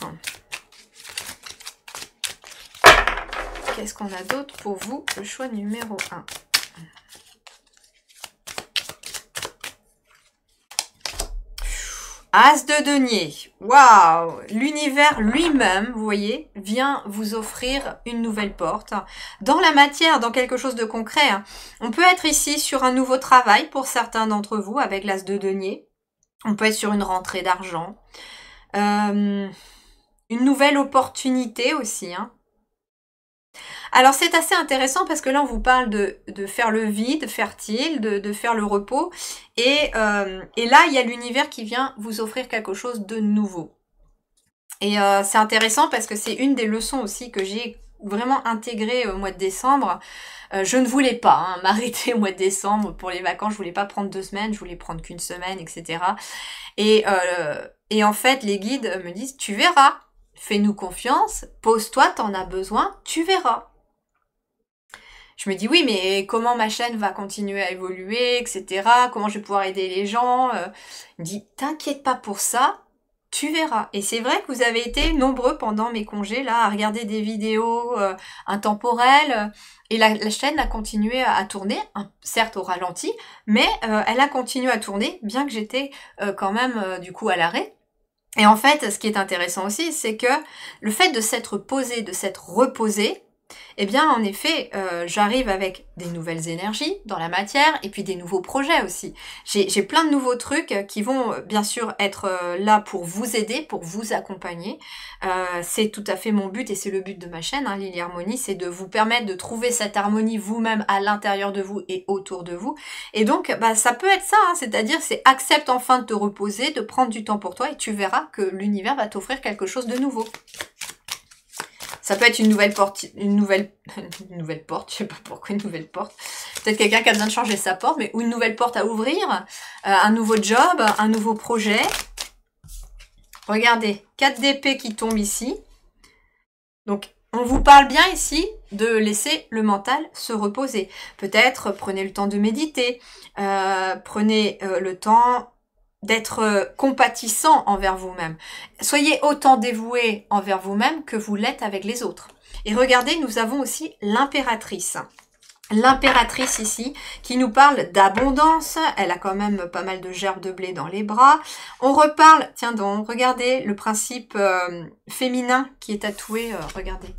S1: Qu'est-ce qu'on a d'autre pour vous? Le choix numéro 1. As de denier. Waouh! L'univers lui-même, vous voyez, vient vous offrir une nouvelle porte. Dans la matière, dans quelque chose de concret. On peut être ici sur un nouveau travail pour certains d'entre vous avec l'as de denier. On peut être sur une rentrée d'argent. Une nouvelle opportunité aussi, hein. Alors c'est assez intéressant parce que là on vous parle de faire le vide fertile, de faire le repos, et là il y a l'univers qui vient vous offrir quelque chose de nouveau. Et c'est intéressant parce que c'est une des leçons aussi que j'ai vraiment intégrées au mois de décembre. Je ne voulais pas m'arrêter au mois de décembre pour les vacances, je voulais pas prendre 2 semaines, je voulais prendre qu'une semaine, etc. Et en fait les guides me disent, tu verras, fais-nous confiance, pose-toi, t'en as besoin, tu verras. Je me dis oui, mais comment ma chaîne va continuer à évoluer, etc. Comment je vais pouvoir aider les gens. Il me dit, t'inquiète pas pour ça, tu verras. Et c'est vrai que vous avez été nombreux pendant mes congés là à regarder des vidéos intemporelles. Et la chaîne a continué à tourner, certes au ralenti, mais elle a continué à tourner, bien que j'étais quand même du coup à l'arrêt. Et en fait, ce qui est intéressant aussi, c'est que le fait de s'être posé, de s'être reposé, eh bien, en effet, j'arrive avec des nouvelles énergies dans la matière et puis des nouveaux projets aussi. J'ai plein de nouveaux trucs qui vont bien sûr être là pour vous aider, pour vous accompagner. C'est tout à fait mon but et c'est le but de ma chaîne, hein, Lily Harmonie, c'est de vous permettre de trouver cette harmonie vous-même à l'intérieur de vous et autour de vous. Et donc, bah, ça peut être ça, hein, c'est-à-dire c'est accepte enfin de te reposer, de prendre du temps pour toi et tu verras que l'univers va t'offrir quelque chose de nouveau. Ça peut être une nouvelle porte, une nouvelle porte, je sais pas pourquoi une nouvelle porte. Peut-être quelqu'un qui a besoin de changer sa porte, mais ou une nouvelle porte à ouvrir, un nouveau job, un nouveau projet. Regardez, 4 d'épée qui tombe ici. Donc, on vous parle bien ici de laisser le mental se reposer. Peut-être prenez le temps de méditer, prenez le temps d'être compatissant envers vous-même. Soyez autant dévoué envers vous-même que vous l'êtes avec les autres. Et regardez, nous avons aussi l'impératrice. L'impératrice ici, qui nous parle d'abondance. Elle a quand même pas mal de gerbes de blé dans les bras. On reparle, tiens donc, regardez le principe féminin qui est tatoué, regardez,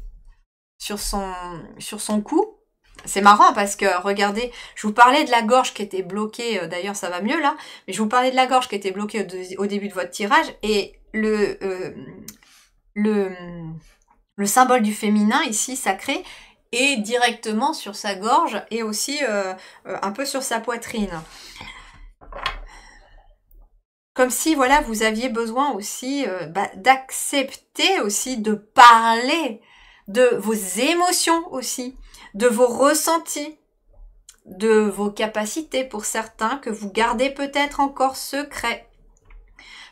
S1: sur son cou. C'est marrant parce que, regardez, je vous parlais de la gorge qui était bloquée, d'ailleurs ça va mieux là, mais je vous parlais de la gorge qui était bloquée au début de votre tirage, et le symbole du féminin ici, sacré, est directement sur sa gorge et aussi un peu sur sa poitrine. Comme si, voilà, vous aviez besoin aussi d'accepter aussi de parler de vos émotions aussi, de vos ressentis, de vos capacités pour certains que vous gardez peut-être encore secrets.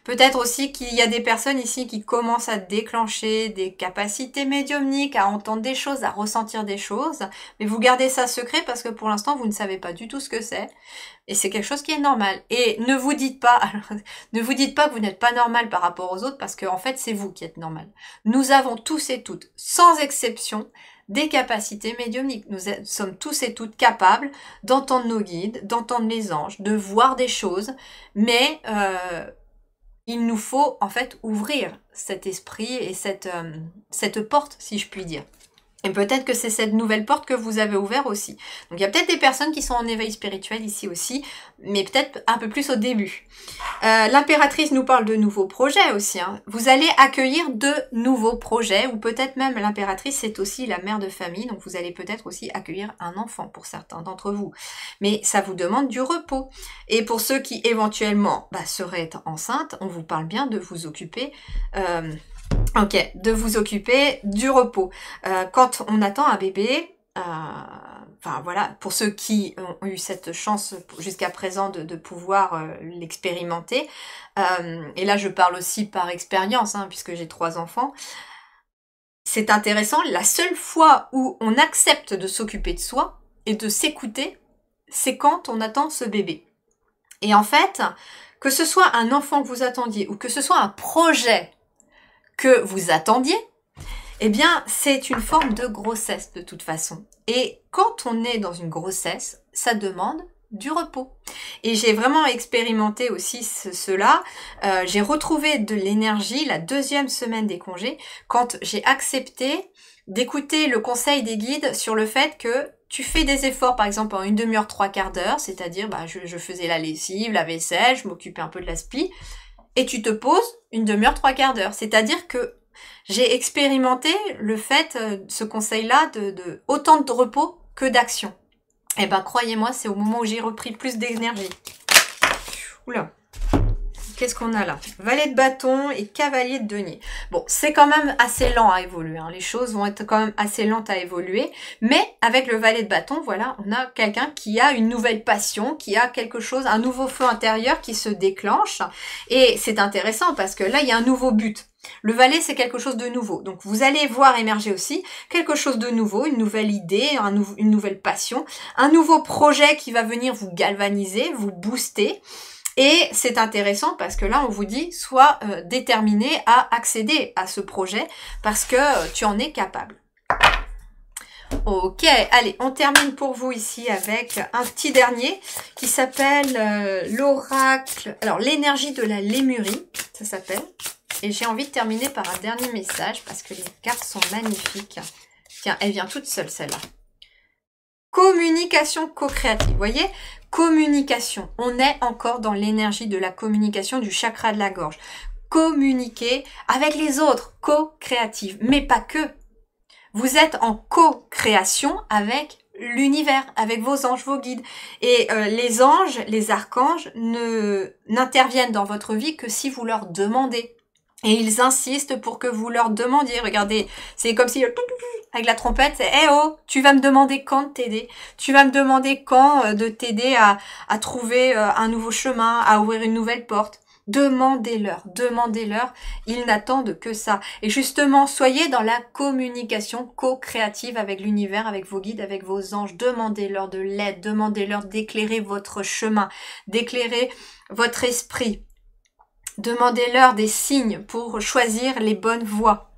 S1: Peut-être aussi qu'il y a des personnes ici qui commencent à déclencher des capacités médiumniques, à entendre des choses, à ressentir des choses, mais vous gardez ça secret parce que pour l'instant vous ne savez pas du tout ce que c'est, et c'est quelque chose qui est normal. Et ne vous dites pas que vous n'êtes pas normal par rapport aux autres, parce qu'en fait c'est vous qui êtes normal. Nous avons tous et toutes, sans exception, des capacités médiumniques. Nous sommes tous et toutes capables d'entendre nos guides, d'entendre les anges, de voir des choses, mais il nous faut en fait ouvrir cet esprit et cette porte, si je puis dire. Et peut-être que c'est cette nouvelle porte que vous avez ouverte aussi. Donc il y a peut-être des personnes qui sont en éveil spirituel ici aussi, mais peut-être un peu plus au début. L'impératrice nous parle de nouveaux projets aussi, hein. Vous allez accueillir de nouveaux projets, ou peut-être même l'impératrice c'est aussi la mère de famille, donc vous allez peut-être aussi accueillir un enfant pour certains d'entre vous. Mais ça vous demande du repos. Et pour ceux qui éventuellement seraient enceintes, on vous parle bien de vous occuper de vous occuper du repos. Quand on attend un bébé, enfin voilà, pour ceux qui ont eu cette chance jusqu'à présent de pouvoir l'expérimenter, et là je parle aussi par expérience, hein, puisque j'ai 3 enfants, c'est intéressant, la seule fois où on accepte de s'occuper de soi et de s'écouter, c'est quand on attend ce bébé. Et en fait, que ce soit un enfant que vous attendiez, ou que ce soit un projet que vous attendiez, eh bien, c'est une forme de grossesse de toute façon. Et quand on est dans une grossesse, ça demande du repos. Et j'ai vraiment expérimenté aussi cela. J'ai retrouvé de l'énergie la 2e semaine des congés, quand j'ai accepté d'écouter le conseil des guides sur le fait que tu fais des efforts, par exemple, en une demi-heure, 3/4 d'heure, c'est-à-dire, bah, je faisais la lessive, la vaisselle, je m'occupais un peu de la spie, et tu te poses une demi-heure, 3/4 d'heure. C'est-à-dire que j'ai expérimenté le fait, ce conseil-là, de autant de repos que d'action. Et ben, croyez-moi, c'est au moment où j'ai repris plus d'énergie. Oula. Qu'est-ce qu'on a là? Valet de bâton et cavalier de denier. Bon, c'est quand même assez lent à évoluer. Hein. Les choses vont être quand même assez lentes à évoluer. Mais avec le valet de bâton, voilà, on a quelqu'un qui a une nouvelle passion, qui a quelque chose, un nouveau feu intérieur qui se déclenche. Et c'est intéressant parce que là, il y a un nouveau but. Le valet, c'est quelque chose de nouveau. Donc, vous allez voir émerger aussi quelque chose de nouveau, une nouvelle idée, une nouvelle passion, un nouveau projet qui va venir vous galvaniser, vous booster. Et c'est intéressant parce que là, on vous dit, sois déterminé à accéder à ce projet parce que tu en es capable. Ok, allez, on termine pour vous ici avec un petit dernier qui s'appelle l'oracle. Alors, l'énergie de la lémurie, ça s'appelle. Et j'ai envie de terminer par un dernier message parce que les cartes sont magnifiques. Tiens, elle vient toute seule, celle-là. Communication co-créative, vous voyez? Communication, on est encore dans l'énergie de la communication du chakra de la gorge. Communiquer avec les autres, co-créative, mais pas que. Vous êtes en co-création avec l'univers, avec vos anges, vos guides. Et les anges, les archanges n'interviennent dans votre vie que si vous leur demandez. Et ils insistent pour que vous leur demandiez. Regardez, c'est comme si avec la trompette, c'est « Eh oh, tu vas me demander quand de t'aider. Tu vas me demander quand de t'aider à trouver un nouveau chemin, à ouvrir une nouvelle porte. » Demandez-leur, demandez-leur. Ils n'attendent que ça. Et justement, soyez dans la communication co-créative avec l'univers, avec vos guides, avec vos anges. Demandez-leur de l'aide, demandez-leur d'éclairer votre chemin, d'éclairer votre esprit. Demandez-leur des signes pour choisir les bonnes voies.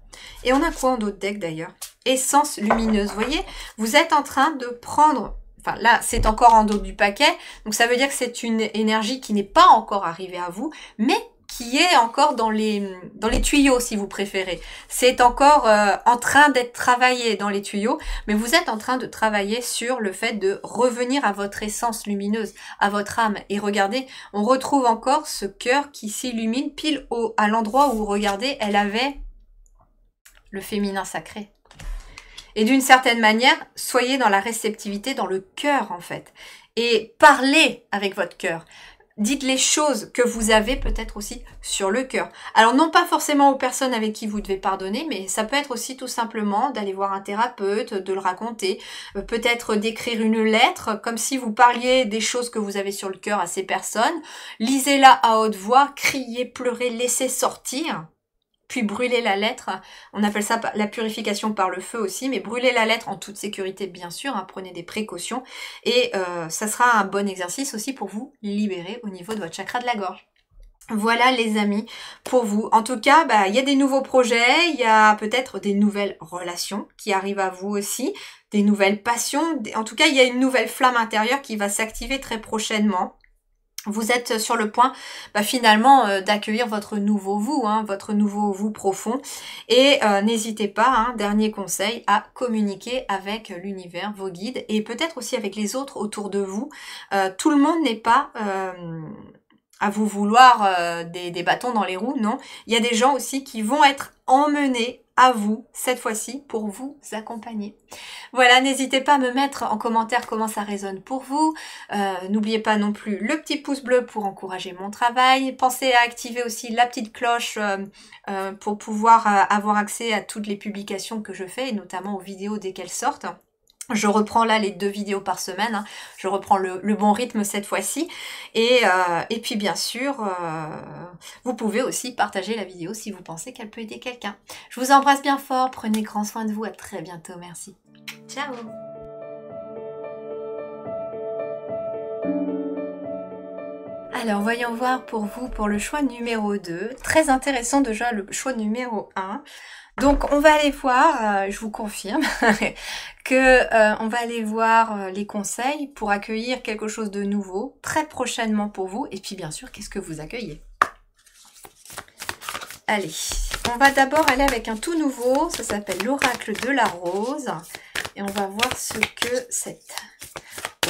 S1: Et on a quoi en d'autres deck d'ailleurs? Essence lumineuse. Vous voyez, vous êtes en train de prendre... Enfin là, c'est encore en dos du paquet. Donc ça veut dire que c'est une énergie qui n'est pas encore arrivée à vous, mais qui est encore dans les tuyaux si vous préférez. C'est encore en train d'être travaillé dans les tuyaux, mais vous êtes en train de travailler sur le fait de revenir à votre essence lumineuse, à votre âme. Et regardez, on retrouve encore ce cœur qui s'illumine pile à l'endroit où, regardez, elle avait le féminin sacré. Et d'une certaine manière, soyez dans la réceptivité, dans le cœur en fait. Et parlez avec votre cœur. Dites les choses que vous avez peut-être aussi sur le cœur. Alors non pas forcément aux personnes avec qui vous devez pardonner, mais ça peut être aussi tout simplement d'aller voir un thérapeute, de le raconter, peut-être d'écrire une lettre, comme si vous parliez des choses que vous avez sur le cœur à ces personnes. Lisez-la à haute voix, criez, pleurez, laissez sortir. Puis brûler la lettre, on appelle ça la purification par le feu aussi, mais brûler la lettre en toute sécurité bien sûr, hein, prenez des précautions et ça sera un bon exercice aussi pour vous libérer au niveau de votre chakra de la gorge. Voilà les amis, pour vous. En tout cas, bah, y a des nouveaux projets, il y a peut-être des nouvelles relations qui arrivent à vous aussi, des nouvelles passions, en tout cas il y a une nouvelle flamme intérieure qui va s'activer très prochainement. Vous êtes sur le point finalement d'accueillir votre nouveau vous, hein, votre nouveau vous profond. Et n'hésitez pas, hein, dernier conseil, à communiquer avec l'univers, vos guides et peut-être aussi avec les autres autour de vous. Tout le monde n'est pas à vous vouloir des bâtons dans les roues, non. Il y a des gens aussi qui vont être emmenés à vous, cette fois-ci, pour vous accompagner. Voilà, n'hésitez pas à me mettre en commentaire comment ça résonne pour vous. N'oubliez pas non plus le petit pouce bleu pour encourager mon travail. Pensez à activer aussi la petite cloche pour pouvoir avoir accès à toutes les publications que je fais, et notamment aux vidéos dès qu'elles sortent. Je reprends là les 2 vidéos par semaine, hein. Je reprends le bon rythme cette fois-ci. Et puis bien sûr, vous pouvez aussi partager la vidéo si vous pensez qu'elle peut aider quelqu'un. Je vous embrasse bien fort, prenez grand soin de vous, à très bientôt, merci. Ciao. Alors voyons voir pour vous, pour le choix numéro 2. Très intéressant déjà le choix numéro 1. Donc on va aller voir, je vous confirme, que on va aller voir les conseils pour accueillir quelque chose de nouveau très prochainement pour vous. Et puis bien sûr, qu'est-ce que vous accueillez? Allez, on va d'abord aller avec un tout nouveau, ça s'appelle l'oracle de la rose. Et on va voir ce que cet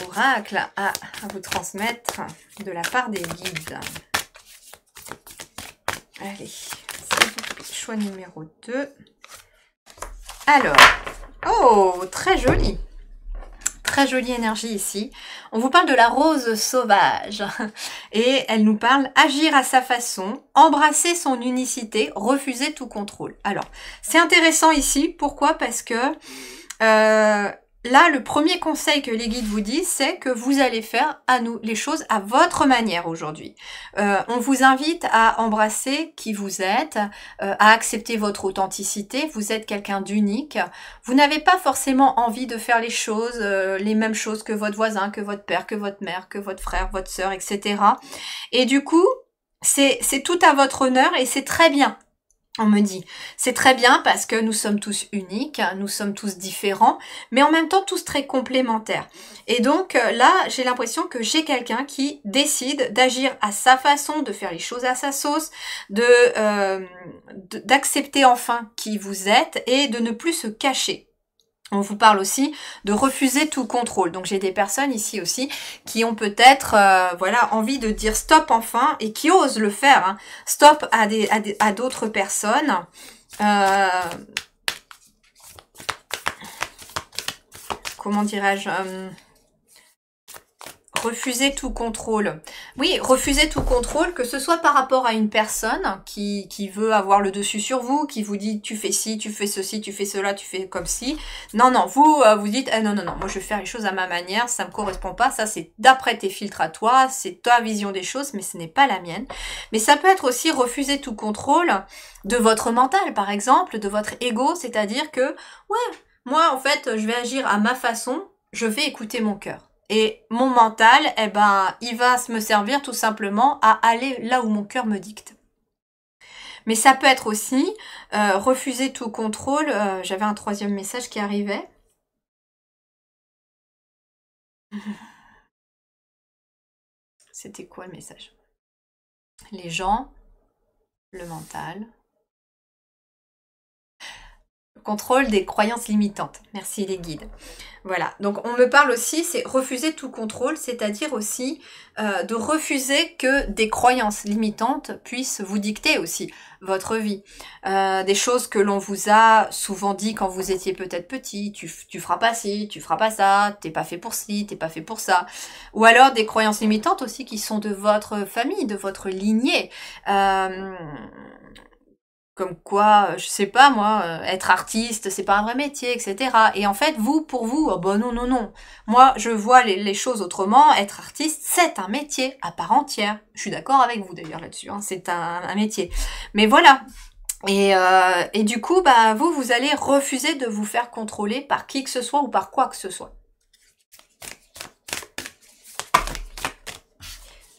S1: oracle a à vous transmettre de la part des guides. Allez, s'il vous plaît, choix numéro 2. Alors, oh, très joli. Très jolie énergie ici. On vous parle de la rose sauvage. Et elle nous parle agir à sa façon, embrasser son unicité, refuser tout contrôle. Alors, c'est intéressant ici. Pourquoi? Parce que là, le premier conseil que les guides vous disent, c'est que vous allez faire les choses à votre manière aujourd'hui. On vous invite à embrasser qui vous êtes, à accepter votre authenticité. Vous êtes quelqu'un d'unique. Vous n'avez pas forcément envie de faire les choses, les mêmes choses que votre voisin, que votre père, que votre mère, que votre frère, votre sœur, etc. Et du coup, c'est tout à votre honneur et c'est très bien. On me dit, c'est très bien parce que nous sommes tous uniques, nous sommes tous différents, mais en même temps tous très complémentaires. Et donc là, j'ai l'impression que j'ai quelqu'un qui décide d'agir à sa façon, de faire les choses à sa sauce, d'accepter enfin qui vous êtes et de ne plus se cacher. On vous parle aussi de refuser tout contrôle. Donc j'ai des personnes ici aussi qui ont peut-être voilà, envie de dire stop enfin et qui osent le faire. Hein. Stop à d'autres personnes. Comment dirais-je refuser tout contrôle. Oui, refuser tout contrôle, que ce soit par rapport à une personne qui veut avoir le dessus sur vous, qui vous dit tu fais ci, tu fais ceci, tu fais cela, tu fais comme ci. Non, non, vous dites non, non, non, moi je vais faire les choses à ma manière, ça me correspond pas, ça c'est d'après tes filtres à toi, c'est ta vision des choses, mais ce n'est pas la mienne. Mais ça peut être aussi refuser tout contrôle de votre mental, par exemple, de votre ego, c'est-à-dire que, ouais, moi en fait, je vais agir à ma façon, je vais écouter mon cœur. Et mon mental, eh ben, il va me servir tout simplement à aller là où mon cœur me dicte. Mais ça peut être aussi refuser tout contrôle. J'avais un troisième message qui arrivait. C'était quoi le message? Les gens, le mental. Contrôle des croyances limitantes. Merci les guides. Voilà, donc on me parle aussi, c'est refuser tout contrôle, c'est-à-dire aussi de refuser que des croyances limitantes puissent vous dicter aussi votre vie. Des choses que l'on vous a souvent dit quand vous étiez peut-être petit, tu feras pas ci, tu feras pas ça, t'es pas fait pour ci, t'es pas fait pour ça. Ou alors des croyances limitantes aussi qui sont de votre famille, de votre lignée. Comme quoi, je sais pas moi, être artiste, c'est pas un vrai métier, etc. Et en fait, pour vous, oh bah non, non, non. Moi, je vois les choses autrement. Être artiste, c'est un métier à part entière. Je suis d'accord avec vous d'ailleurs là-dessus, hein, c'est un métier. Mais voilà. Et du coup, bah vous allez refuser de vous faire contrôler par qui que ce soit ou par quoi que ce soit.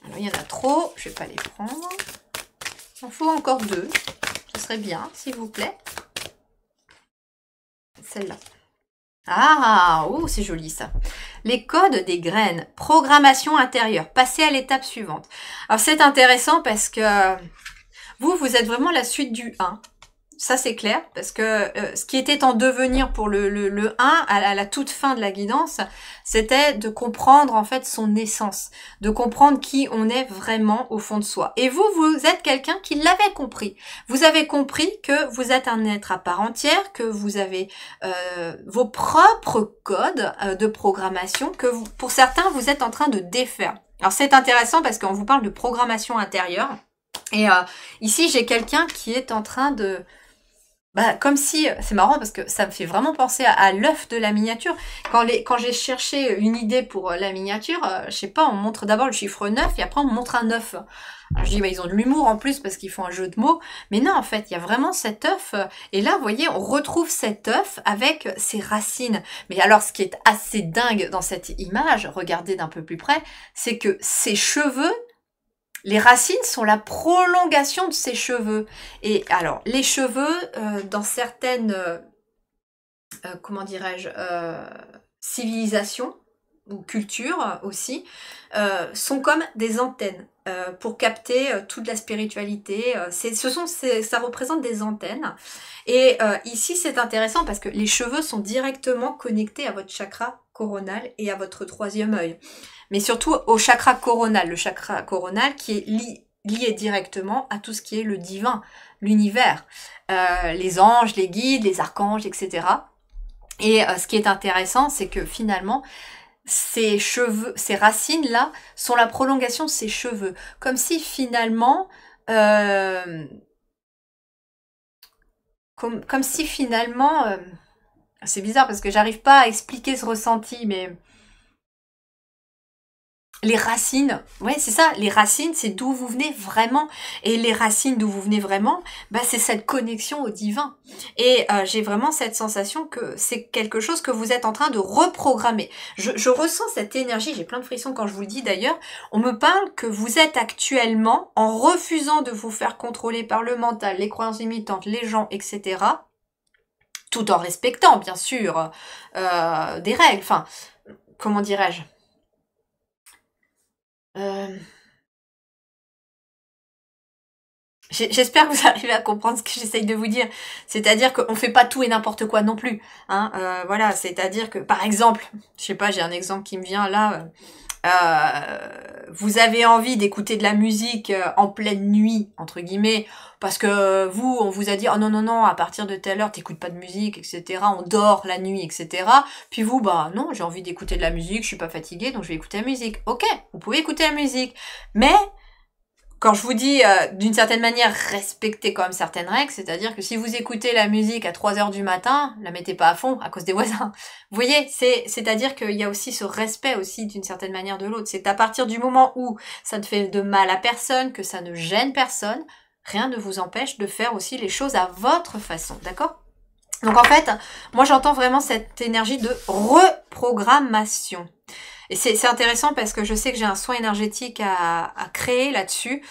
S1: Alors, il y en a trop, je vais pas les prendre. Il en faut encore 2. Ce serait bien, s'il vous plaît. Celle-là. Ah, oh, c'est joli ça. Les codes des graines. Programmation intérieure. Passez à l'étape suivante. Alors, c'est intéressant parce que vous êtes vraiment la suite du 1. Ça, c'est clair, parce que ce qui était en devenir pour le 1, à la toute fin de la guidance, c'était de comprendre en fait son essence, de comprendre qui on est vraiment au fond de soi. Et vous êtes quelqu'un qui l'avait compris. Vous avez compris que vous êtes un être à part entière, que vous avez vos propres codes de programmation, que pour certains, vous êtes en train de défaire. Alors, c'est intéressant parce qu'on vous parle de programmation intérieure. Et ici, j'ai quelqu'un qui est en train de... Bah, comme si, c'est marrant parce que ça me fait vraiment penser à l'œuf de la miniature. Quand j'ai cherché une idée pour la miniature, je sais pas, on montre d'abord le chiffre 9 et après on montre un œuf. Alors je dis, bah, ils ont de l'humour en plus parce qu'ils font un jeu de mots. Mais non, en fait, il y a vraiment cet œuf. Et là, vous voyez, on retrouve cet œuf avec ses racines. Mais alors, ce qui est assez dingue dans cette image, regardez d'un peu plus près, c'est que ses cheveux, les racines sont la prolongation de ses cheveux. Et alors, les cheveux, dans certaines, comment dirais-je, civilisations ou cultures aussi, sont comme des antennes. pour capter toute la spiritualité. Ça représente des antennes. Et ici, c'est intéressant parce que les cheveux sont directement connectés à votre chakra coronal et à votre troisième œil. Mais surtout au chakra coronal. Le chakra coronal qui est lié directement à tout ce qui est le divin, l'univers, les anges, les guides, les archanges, etc. Et ce qui est intéressant, c'est que finalement, ces cheveux, ces racines-là, sont la prolongation de ses cheveux. Comme si finalement... comme si finalement... c'est bizarre parce que j'arrive pas à expliquer ce ressenti, mais... Les racines, ouais, c'est ça, les racines, c'est d'où vous venez vraiment. Et les racines d'où vous venez vraiment, bah, c'est cette connexion au divin. Et j'ai vraiment cette sensation que c'est quelque chose que vous êtes en train de reprogrammer. Je ressens cette énergie, j'ai plein de frissons quand je vous le dis d'ailleurs. On me parle que vous êtes actuellement, en refusant de vous faire contrôler par le mental, les croyances limitantes, les gens, etc., tout en respectant, bien sûr, des règles. Enfin, comment dirais-je ? J'espère que vous arrivez à comprendre ce que j'essaye de vous dire. C'est-à-dire qu'on fait pas tout et n'importe quoi non plus. Hein, voilà, c'est-à-dire que, par exemple, je sais pas, j'ai un exemple qui me vient là. Vous avez envie d'écouter de la musique en pleine nuit, entre guillemets, parce que vous, on vous a dit, oh non, non, non, à partir de telle heure, t'écoutes pas de musique, etc. On dort la nuit, etc. Puis vous, bah non, j'ai envie d'écouter de la musique, je suis pas fatiguée, donc je vais écouter la musique. Ok, vous pouvez écouter la musique. Mais, quand je vous dis, d'une certaine manière, respectez quand même certaines règles, c'est-à-dire que si vous écoutez la musique à 3 heures du matin, la mettez pas à fond à cause des voisins. Vous voyez, c'est-à-dire qu'il y a aussi ce respect aussi d'une certaine manière de l'autre. C'est à partir du moment où ça ne fait de mal à personne, que ça ne gêne personne, rien ne vous empêche de faire aussi les choses à votre façon, d'accord ? Donc en fait, moi j'entends vraiment cette énergie de reprogrammation. Et c'est intéressant parce que je sais que j'ai un soin énergétique à créer là-dessus.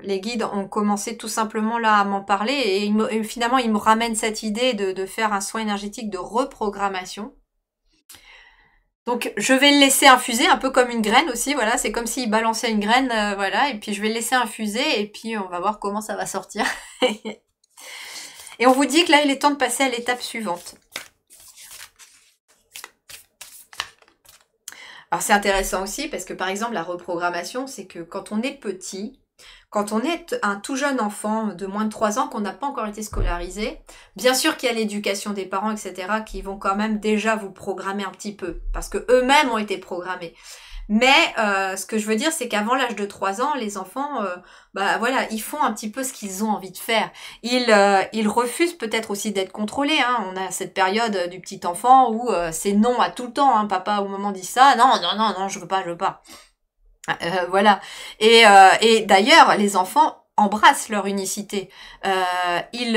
S1: Les guides ont commencé tout simplement là à m'en parler et finalement ils me ramènent cette idée de faire un soin énergétique de reprogrammation. Donc je vais le laisser infuser un peu comme une graine aussi, voilà, c'est comme s'il balançait une graine, voilà, et puis je vais le laisser infuser et puis on va voir comment ça va sortir. Et on vous dit que là il est temps de passer à l'étape suivante. Alors c'est intéressant aussi parce que par exemple la reprogrammation, c'est que quand on est petit, quand on est un tout jeune enfant de moins de 3 ans, qu'on n'a pas encore été scolarisé, bien sûr qu'il y a l'éducation des parents, etc., qui vont quand même déjà vous programmer un petit peu, parce que eux-mêmes ont été programmés. Mais ce que je veux dire, c'est qu'avant l'âge de 3 ans, les enfants, bah voilà, ils font un petit peu ce qu'ils ont envie de faire. Ils refusent peut-être aussi d'être contrôlés. Hein. On a cette période du petit enfant où c'est non à tout le temps. Hein. Papa ou maman dit ça, non, non, non, non, je veux pas, je veux pas. Voilà. Et d'ailleurs, les enfants embrassent leur unicité. Ils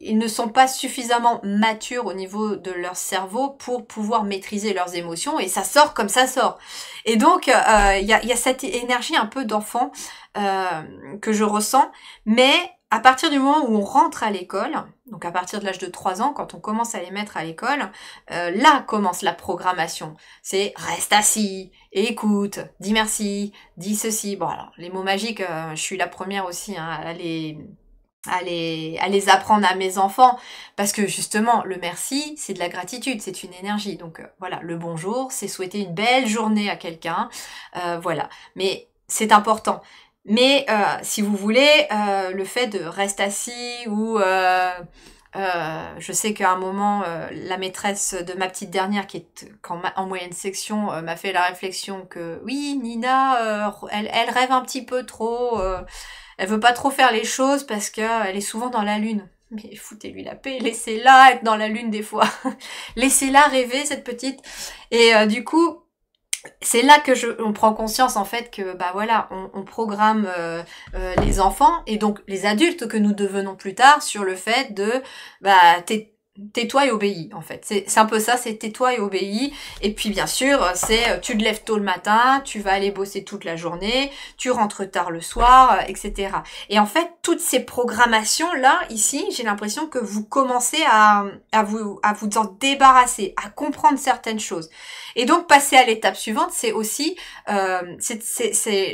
S1: ne sont pas suffisamment matures au niveau de leur cerveau pour pouvoir maîtriser leurs émotions et ça sort comme ça sort. Et donc, il y a cette énergie un peu d'enfant que je ressens, mais à partir du moment où on rentre à l'école, donc à partir de l'âge de 3 ans, quand on commence à les mettre à l'école, là commence la programmation. C'est reste assis, écoute, dis merci, dis ceci. Bon alors, les mots magiques, je suis la première aussi hein, à les apprendre à mes enfants, parce que justement, le merci, c'est de la gratitude, c'est une énergie. Donc voilà, le bonjour, c'est souhaiter une belle journée à quelqu'un, voilà. Mais c'est important. Mais si vous voulez, le fait de rester assis ou je sais qu'à un moment, la maîtresse de ma petite dernière, qui est en moyenne section, m'a fait la réflexion que oui, Nina, elle rêve un petit peu trop, elle veut pas trop faire les choses parce qu'elle est souvent dans la lune. Mais foutez-lui la paix, laissez-la être dans la lune des fois. Laissez-la rêver, cette petite. Et du coup, c'est là que on prend conscience en fait que bah voilà on programme les enfants et donc les adultes que nous devenons plus tard sur le fait de bah tais-toi et obéis, en fait. C'est un peu ça, c'est tais-toi et obéis. Et puis, bien sûr, c'est tu te lèves tôt le matin, tu vas aller bosser toute la journée, tu rentres tard le soir, etc. Et en fait, toutes ces programmations-là, ici, j'ai l'impression que vous commencez à vous en débarrasser, à comprendre certaines choses. Et donc, passer à l'étape suivante, c'est aussi,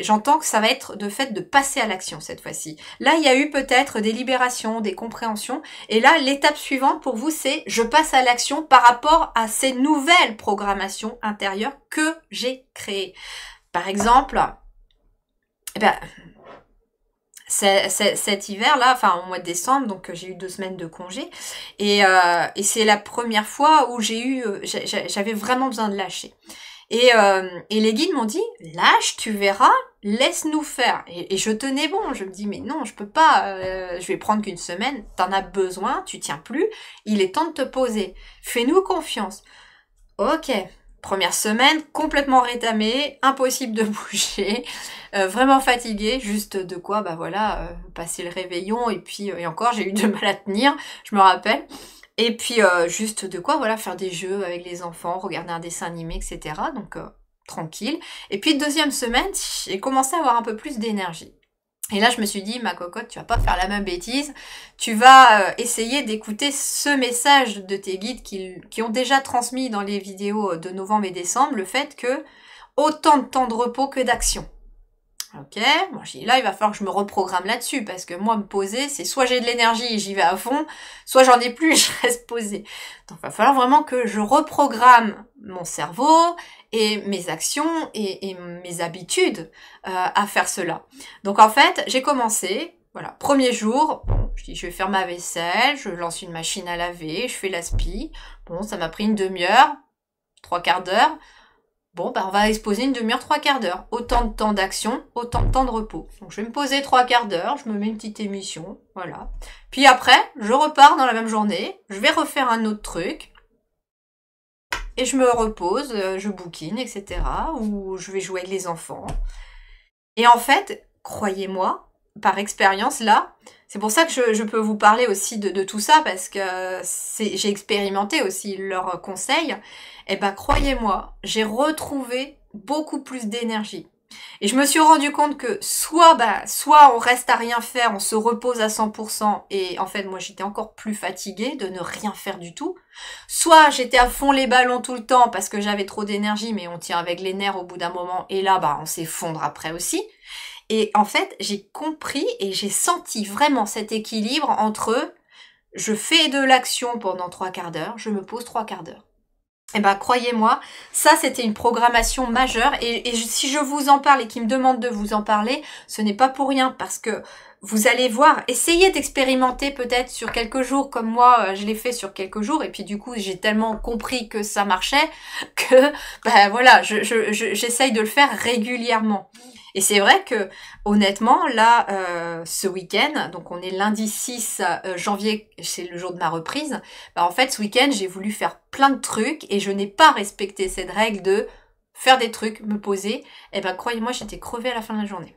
S1: j'entends que ça va être de fait de passer à l'action cette fois-ci. Là, il y a eu peut-être des libérations, des compréhensions. Et là, l'étape suivante pour vous, c'est je passe à l'action par rapport à ces nouvelles programmations intérieures que j'ai créées. Par exemple, eh ben, cet hiver-là, enfin au mois de décembre, donc j'ai eu 2 semaines de congé, et c'est la première fois où j'avais vraiment besoin de lâcher. Et les guides m'ont dit, lâche, tu verras, laisse-nous faire. Et je tenais bon, je me dis, mais non, je peux pas, je vais prendre qu'une semaine, t'en as besoin, tu tiens plus, il est temps de te poser. Fais-nous confiance. Ok, première semaine, complètement rétamée, impossible de bouger, vraiment fatiguée, juste de quoi, bah voilà, passer le réveillon, et puis, et encore, j'ai eu du mal à tenir, je me rappelle. Et puis, juste de quoi, voilà, faire des jeux avec les enfants, regarder un dessin animé, etc. Donc, tranquille. Et puis, deuxième semaine, j'ai commencé à avoir un peu plus d'énergie. Et là, je me suis dit, ma cocotte, tu vas pas faire la même bêtise. Tu vas essayer d'écouter ce message de tes guides qui ont déjà transmis dans les vidéos de novembre et décembre, le fait que autant de temps de repos que d'action. Ok, bon, j'ai dit là, il va falloir que je me reprogramme là-dessus, parce que moi, me poser, c'est soit j'ai de l'énergie et j'y vais à fond, soit j'en ai plus et je reste posée. Donc, il va falloir vraiment que je reprogramme mon cerveau et mes actions et mes habitudes à faire cela. Donc, en fait, j'ai commencé, voilà, premier jour, bon, je dis, je vais faire ma vaisselle, je lance une machine à laver, je fais l'aspi. Bon, ça m'a pris une demi-heure, 3/4 d'heure. Bon, bah on va exposer une demi-heure, 3/4 d'heure. Autant de temps d'action, autant de temps de repos. Donc je vais me poser 3/4 d'heure, je me mets une petite émission, voilà. Puis après, je repars dans la même journée, je vais refaire un autre truc, et je me repose, je bouquine, etc. Ou je vais jouer avec les enfants. Et en fait, croyez-moi, par expérience, là, c'est pour ça que je peux vous parler aussi de tout ça, parce que j'ai expérimenté aussi leurs conseils. Eh ben, croyez-moi, j'ai retrouvé beaucoup plus d'énergie. Et je me suis rendu compte que soit on reste à rien faire, on se repose à 100%, et en fait, moi, j'étais encore plus fatiguée de ne rien faire du tout. Soit j'étais à fond les ballons tout le temps parce que j'avais trop d'énergie, mais on tient avec les nerfs au bout d'un moment, et là, bah, on s'effondre après aussi. Et en fait, j'ai compris et j'ai senti vraiment cet équilibre entre je fais de l'action pendant 3/4 d'heure, je me pose 3/4 d'heure. Eh ben, croyez-moi, ça c'était une programmation majeure, et si je vous en parle et qu'ils me demandent de vous en parler, ce n'est pas pour rien, parce que vous allez voir, essayez d'expérimenter peut-être sur quelques jours, comme moi je l'ai fait sur quelques jours, et puis du coup j'ai tellement compris que ça marchait que ben voilà, j'essaye de le faire régulièrement. Et c'est vrai que, honnêtement, là, ce week-end, donc on est lundi 6 janvier, c'est le jour de ma reprise, bah en fait, ce week-end, j'ai voulu faire plein de trucs et je n'ai pas respecté cette règle de faire des trucs, me poser. Et ben, croyez-moi, j'étais crevée à la fin de la journée.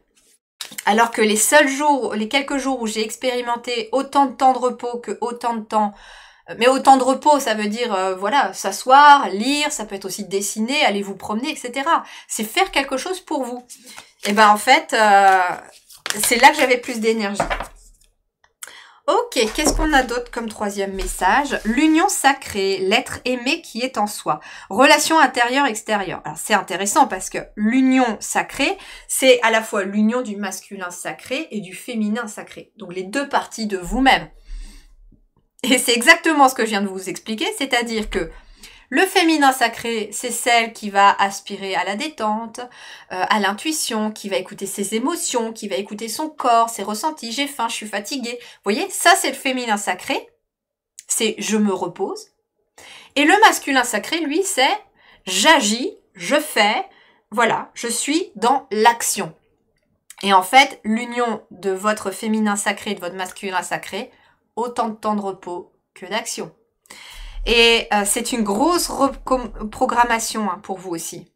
S1: Alors que les seuls jours, les quelques jours où j'ai expérimenté autant de temps de repos que autant de temps. Mais autant de repos, ça veut dire, voilà, s'asseoir, lire, ça peut être aussi dessiner, aller vous promener, etc. C'est faire quelque chose pour vous. Et ben en fait, c'est là que j'avais plus d'énergie. Ok, qu'est-ce qu'on a d'autre comme troisième message? L'union sacrée, l'être aimé qui est en soi. Relation intérieure-extérieure. Alors c'est intéressant parce que l'union sacrée, c'est à la fois l'union du masculin sacré et du féminin sacré. Donc les deux parties de vous-même. Et c'est exactement ce que je viens de vous expliquer, c'est-à-dire que le féminin sacré, c'est celle qui va aspirer à la détente, à l'intuition, qui va écouter ses émotions, qui va écouter son corps, ses ressentis, j'ai faim, je suis fatiguée. Vous voyez, ça c'est le féminin sacré, c'est je me repose. Et le masculin sacré, lui, c'est j'agis, je fais, voilà, je suis dans l'action. Et en fait, l'union de votre féminin sacré et de votre masculin sacré, autant de temps de repos que d'action. Et c'est une grosse programmation pour vous aussi.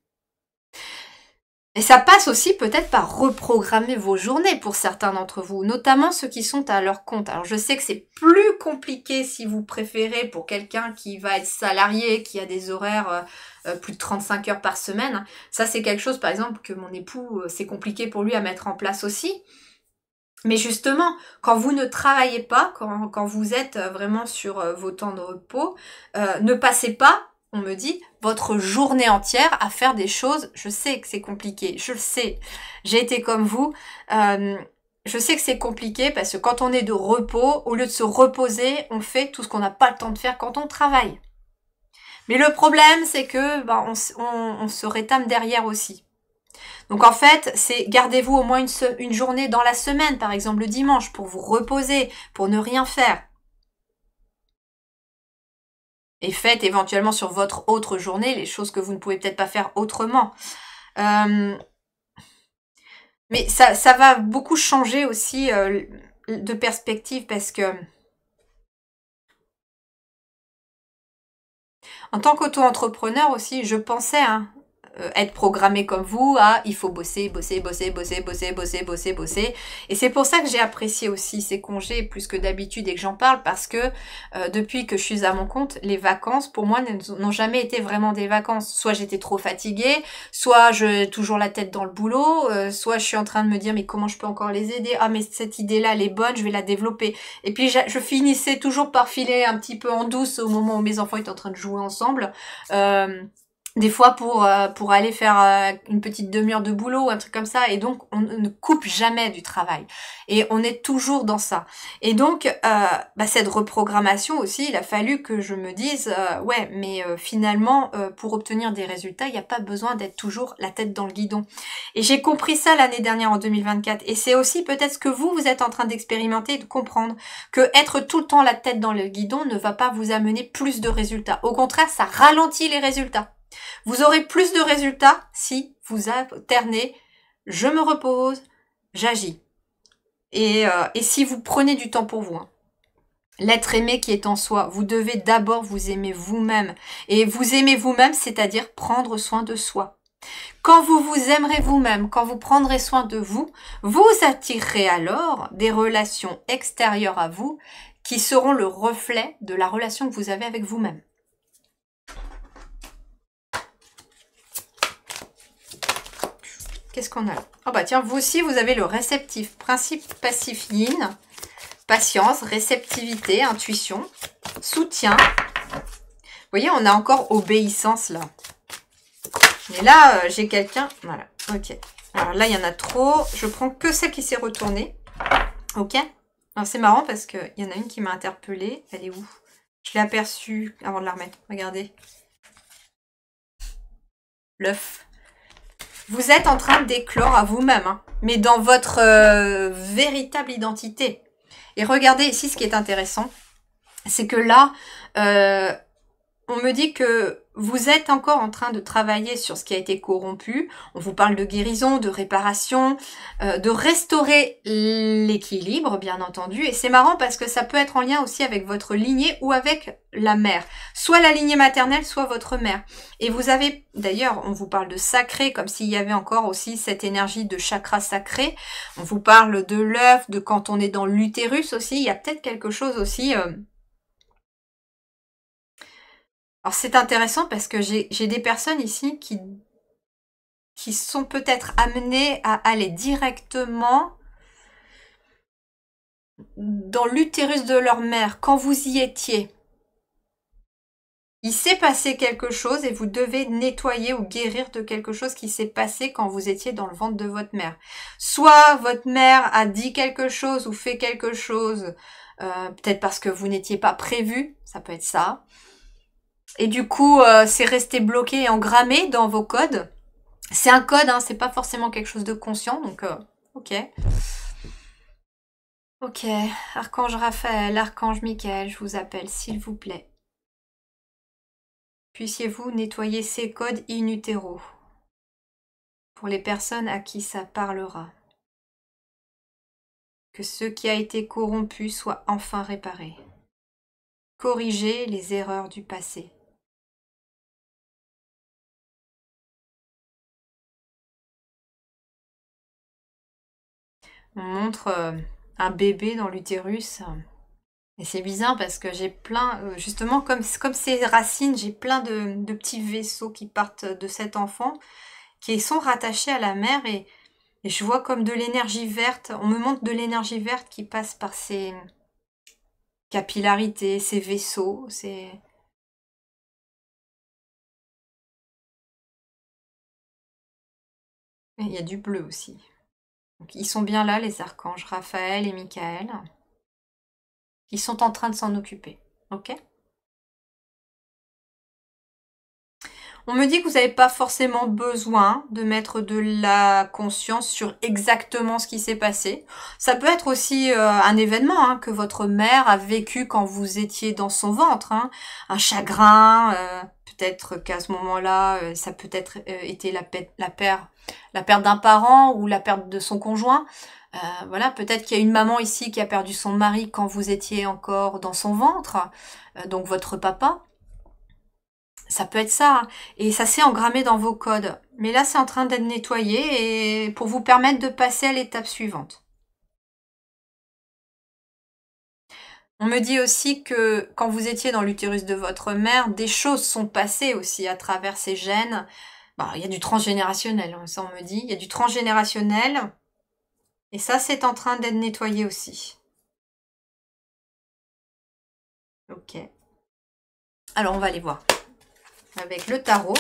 S1: Et ça passe aussi peut-être par reprogrammer vos journées pour certains d'entre vous, notamment ceux qui sont à leur compte. Alors je sais que c'est plus compliqué si vous préférez pour quelqu'un qui va être salarié, qui a des horaires plus de 35 heures par semaine. Ça c'est quelque chose par exemple que mon époux, c'est compliqué pour lui à mettre en place aussi. Mais justement, quand vous ne travaillez pas, quand vous êtes vraiment sur vos temps de repos, ne passez pas, on me dit, votre journée entière à faire des choses. Je sais que c'est compliqué, je le sais. J'ai été comme vous. Je sais que c'est compliqué parce que quand on est de repos, au lieu de se reposer, on fait tout ce qu'on n'a pas le temps de faire quand on travaille. Mais le problème, c'est que on se rétame derrière aussi. Donc en fait, c'est gardez-vous au moins une journée dans la semaine, par exemple le dimanche, pour vous reposer, pour ne rien faire. Et faites éventuellement sur votre autre journée les choses que vous ne pouvez peut-être pas faire autrement. Mais ça va beaucoup changer aussi de perspective parce que en tant qu'auto-entrepreneur aussi, je pensais être programmé comme vous, il faut bosser, bosser, bosser, bosser, bosser, bosser, bosser, bosser. Et c'est pour ça que j'ai apprécié aussi ces congés plus que d'habitude et que j'en parle parce que depuis que je suis à mon compte, les vacances pour moi n'ont jamais été vraiment des vacances. Soit j'étais trop fatiguée, soit j'ai toujours la tête dans le boulot, soit je suis en train de me dire mais comment je peux encore les aider? Ah mais cette idée-là elle est bonne, je vais la développer. Et puis je finissais toujours par filer un petit peu en douce au moment où mes enfants étaient en train de jouer ensemble. Des fois pour aller faire une petite demi-heure de boulot ou un truc comme ça, et donc on ne coupe jamais du travail et on est toujours dans ça. Et donc cette reprogrammation aussi, il a fallu que je me dise ouais mais finalement pour obtenir des résultats il n'y a pas besoin d'être toujours la tête dans le guidon. Et j'ai compris ça l'année dernière en 2024, et c'est aussi peut-être ce que vous êtes en train d'expérimenter et de comprendre, que être tout le temps la tête dans le guidon ne va pas vous amener plus de résultats. Au contraire, ça ralentit les résultats. Vous aurez plus de résultats si vous alternez « je me repose, j'agis ». Et si vous prenez du temps pour vous. L'être aimé qui est en soi, vous devez d'abord vous aimer vous-même. Et vous aimer vous-même, c'est-à-dire prendre soin de soi. Quand vous vous aimerez vous-même, quand vous prendrez soin de vous, vous attirerez alors des relations extérieures à vous qui seront le reflet de la relation que vous avez avec vous-même. Qu'est-ce qu'on a là? Ah bah tiens, vous aussi, vous avez le réceptif. Principe passif yin. Patience, réceptivité, intuition, soutien. Vous voyez, on a encore obéissance là. Mais là, j'ai quelqu'un... Voilà, ok. Alors là, il y en a trop. Je prends que celle qui s'est retournée. Ok. Alors c'est marrant parce qu'il y en a une qui m'a interpellée. Elle est où? Je l'ai aperçue avant de la remettre. Regardez. L'œuf. Vous êtes en train d'éclore à vous-même, hein, mais dans votre véritable identité. Et regardez ici, ce qui est intéressant, c'est que là, on me dit que vous êtes encore en train de travailler sur ce qui a été corrompu. On vous parle de guérison, de réparation, de restaurer l'équilibre, bien entendu. Et c'est marrant parce que ça peut être en lien aussi avec votre lignée ou avec la mère. Soit la lignée maternelle, soit votre mère. Et vous avez, d'ailleurs, on vous parle de sacré, comme s'il y avait encore aussi cette énergie de chakra sacré. On vous parle de l'œuf, de quand on est dans l'utérus aussi. Il y a peut-être quelque chose aussi... Alors c'est intéressant parce que j'ai des personnes ici qui sont peut-être amenées à aller directement dans l'utérus de leur mère quand vous y étiez. Il s'est passé quelque chose et vous devez nettoyer ou guérir de quelque chose qui s'est passé quand vous étiez dans le ventre de votre mère. Soit votre mère a dit quelque chose ou fait quelque chose, peut-être parce que vous n'étiez pas prévu, ça peut être ça. Et du coup, c'est resté bloqué et engrammé dans vos codes. C'est un code, hein, c'est pas forcément quelque chose de conscient, donc ok. Ok, Archange Raphaël, Archange Michael, je vous appelle, s'il vous plaît. Puissiez-vous nettoyer ces codes in utero pour les personnes à qui ça parlera. Que ce qui a été corrompu soit enfin réparé. Corriger les erreurs du passé. On montre un bébé dans l'utérus. Et c'est bizarre parce que j'ai plein, justement, comme ces racines, j'ai plein de petits vaisseaux qui partent de cet enfant, qui sont rattachés à la mère et je vois comme de l'énergie verte. On me montre de l'énergie verte qui passe par ces capillarités, ces vaisseaux, il y a du bleu aussi. Donc, ils sont bien là, les archanges Raphaël et Michael. Ils sont en train de s'en occuper. Ok? On me dit que vous n'avez pas forcément besoin de mettre de la conscience sur exactement ce qui s'est passé. Ça peut être aussi un événement que votre mère a vécu quand vous étiez dans son ventre. Un chagrin, peut-être qu'à ce moment-là, ça peut être été la perte d'un parent ou la perte de son conjoint. Voilà, peut-être qu'il y a une maman ici qui a perdu son mari quand vous étiez encore dans son ventre, donc votre papa. Ça peut être ça, et ça s'est engrammé dans vos codes. Mais là, c'est en train d'être nettoyé et pour vous permettre de passer à l'étape suivante. On me dit aussi que quand vous étiez dans l'utérus de votre mère, des choses sont passées aussi à travers ces gènes. Bah, il y a du transgénérationnel, ça on me dit. Il y a du transgénérationnel. Et ça, c'est en train d'être nettoyé aussi. Ok. Alors, on va aller voir. Avec le tarot.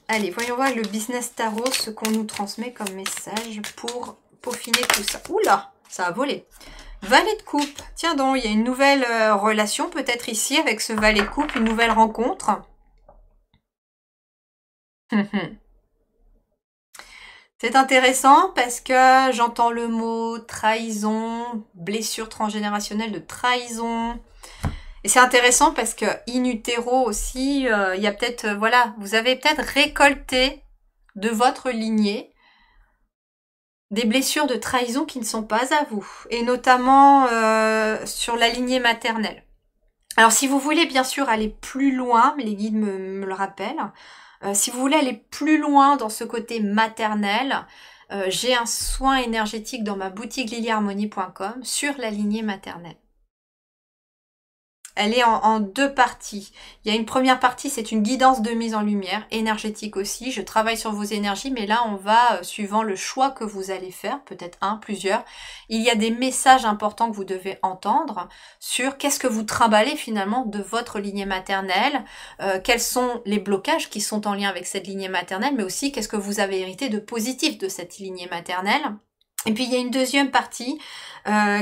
S1: Allez, voyons voir le business tarot, ce qu'on nous transmet comme message pour peaufiner tout ça. Oula, ça a volé. Valet de coupe. Tiens donc, il y a une nouvelle relation peut-être ici avec ce valet de coupe, une nouvelle rencontre. C'est intéressant parce que j'entends le mot trahison, blessure transgénérationnelle de trahison. Et c'est intéressant parce que in utero aussi, il y a peut-être, voilà, vous avez peut-être récolté de votre lignée des blessures de trahison qui ne sont pas à vous, et notamment sur la lignée maternelle. Alors si vous voulez bien sûr aller plus loin, mais les guides me le rappellent, si vous voulez aller plus loin dans ce côté maternel, j'ai un soin énergétique dans ma boutique lilyharmonie.com sur la lignée maternelle. Elle est en deux parties. Il y a une première partie, c'est une guidance de mise en lumière, énergétique aussi. Je travaille sur vos énergies, mais là, on va, suivant le choix que vous allez faire, peut-être un, plusieurs, il y a des messages importants que vous devez entendre sur qu'est-ce que vous trimballez finalement de votre lignée maternelle, quels sont les blocages qui sont en lien avec cette lignée maternelle, mais aussi qu'est-ce que vous avez hérité de positif de cette lignée maternelle. Et puis il y a une deuxième partie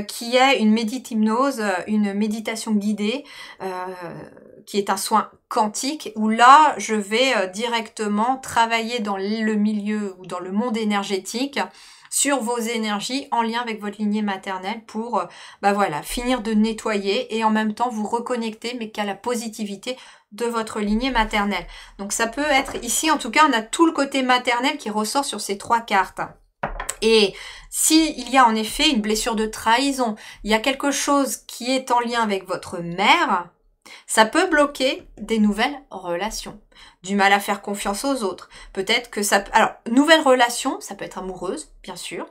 S1: qui est une médite-hypnose, une méditation guidée, qui est un soin quantique, où là je vais directement travailler dans le milieu ou dans le monde énergétique sur vos énergies en lien avec votre lignée maternelle pour voilà, finir de nettoyer et en même temps vous reconnecter mais qu'à la positivité de votre lignée maternelle. Donc ça peut être, ici en tout cas on a tout le côté maternel qui ressort sur ces trois cartes. Et s'il y a en effet une blessure de trahison, il y a quelque chose qui est en lien avec votre mère, ça peut bloquer des nouvelles relations. Du mal à faire confiance aux autres. Peut-être que ça... Alors, nouvelle relation, ça peut être amoureuse, bien sûr.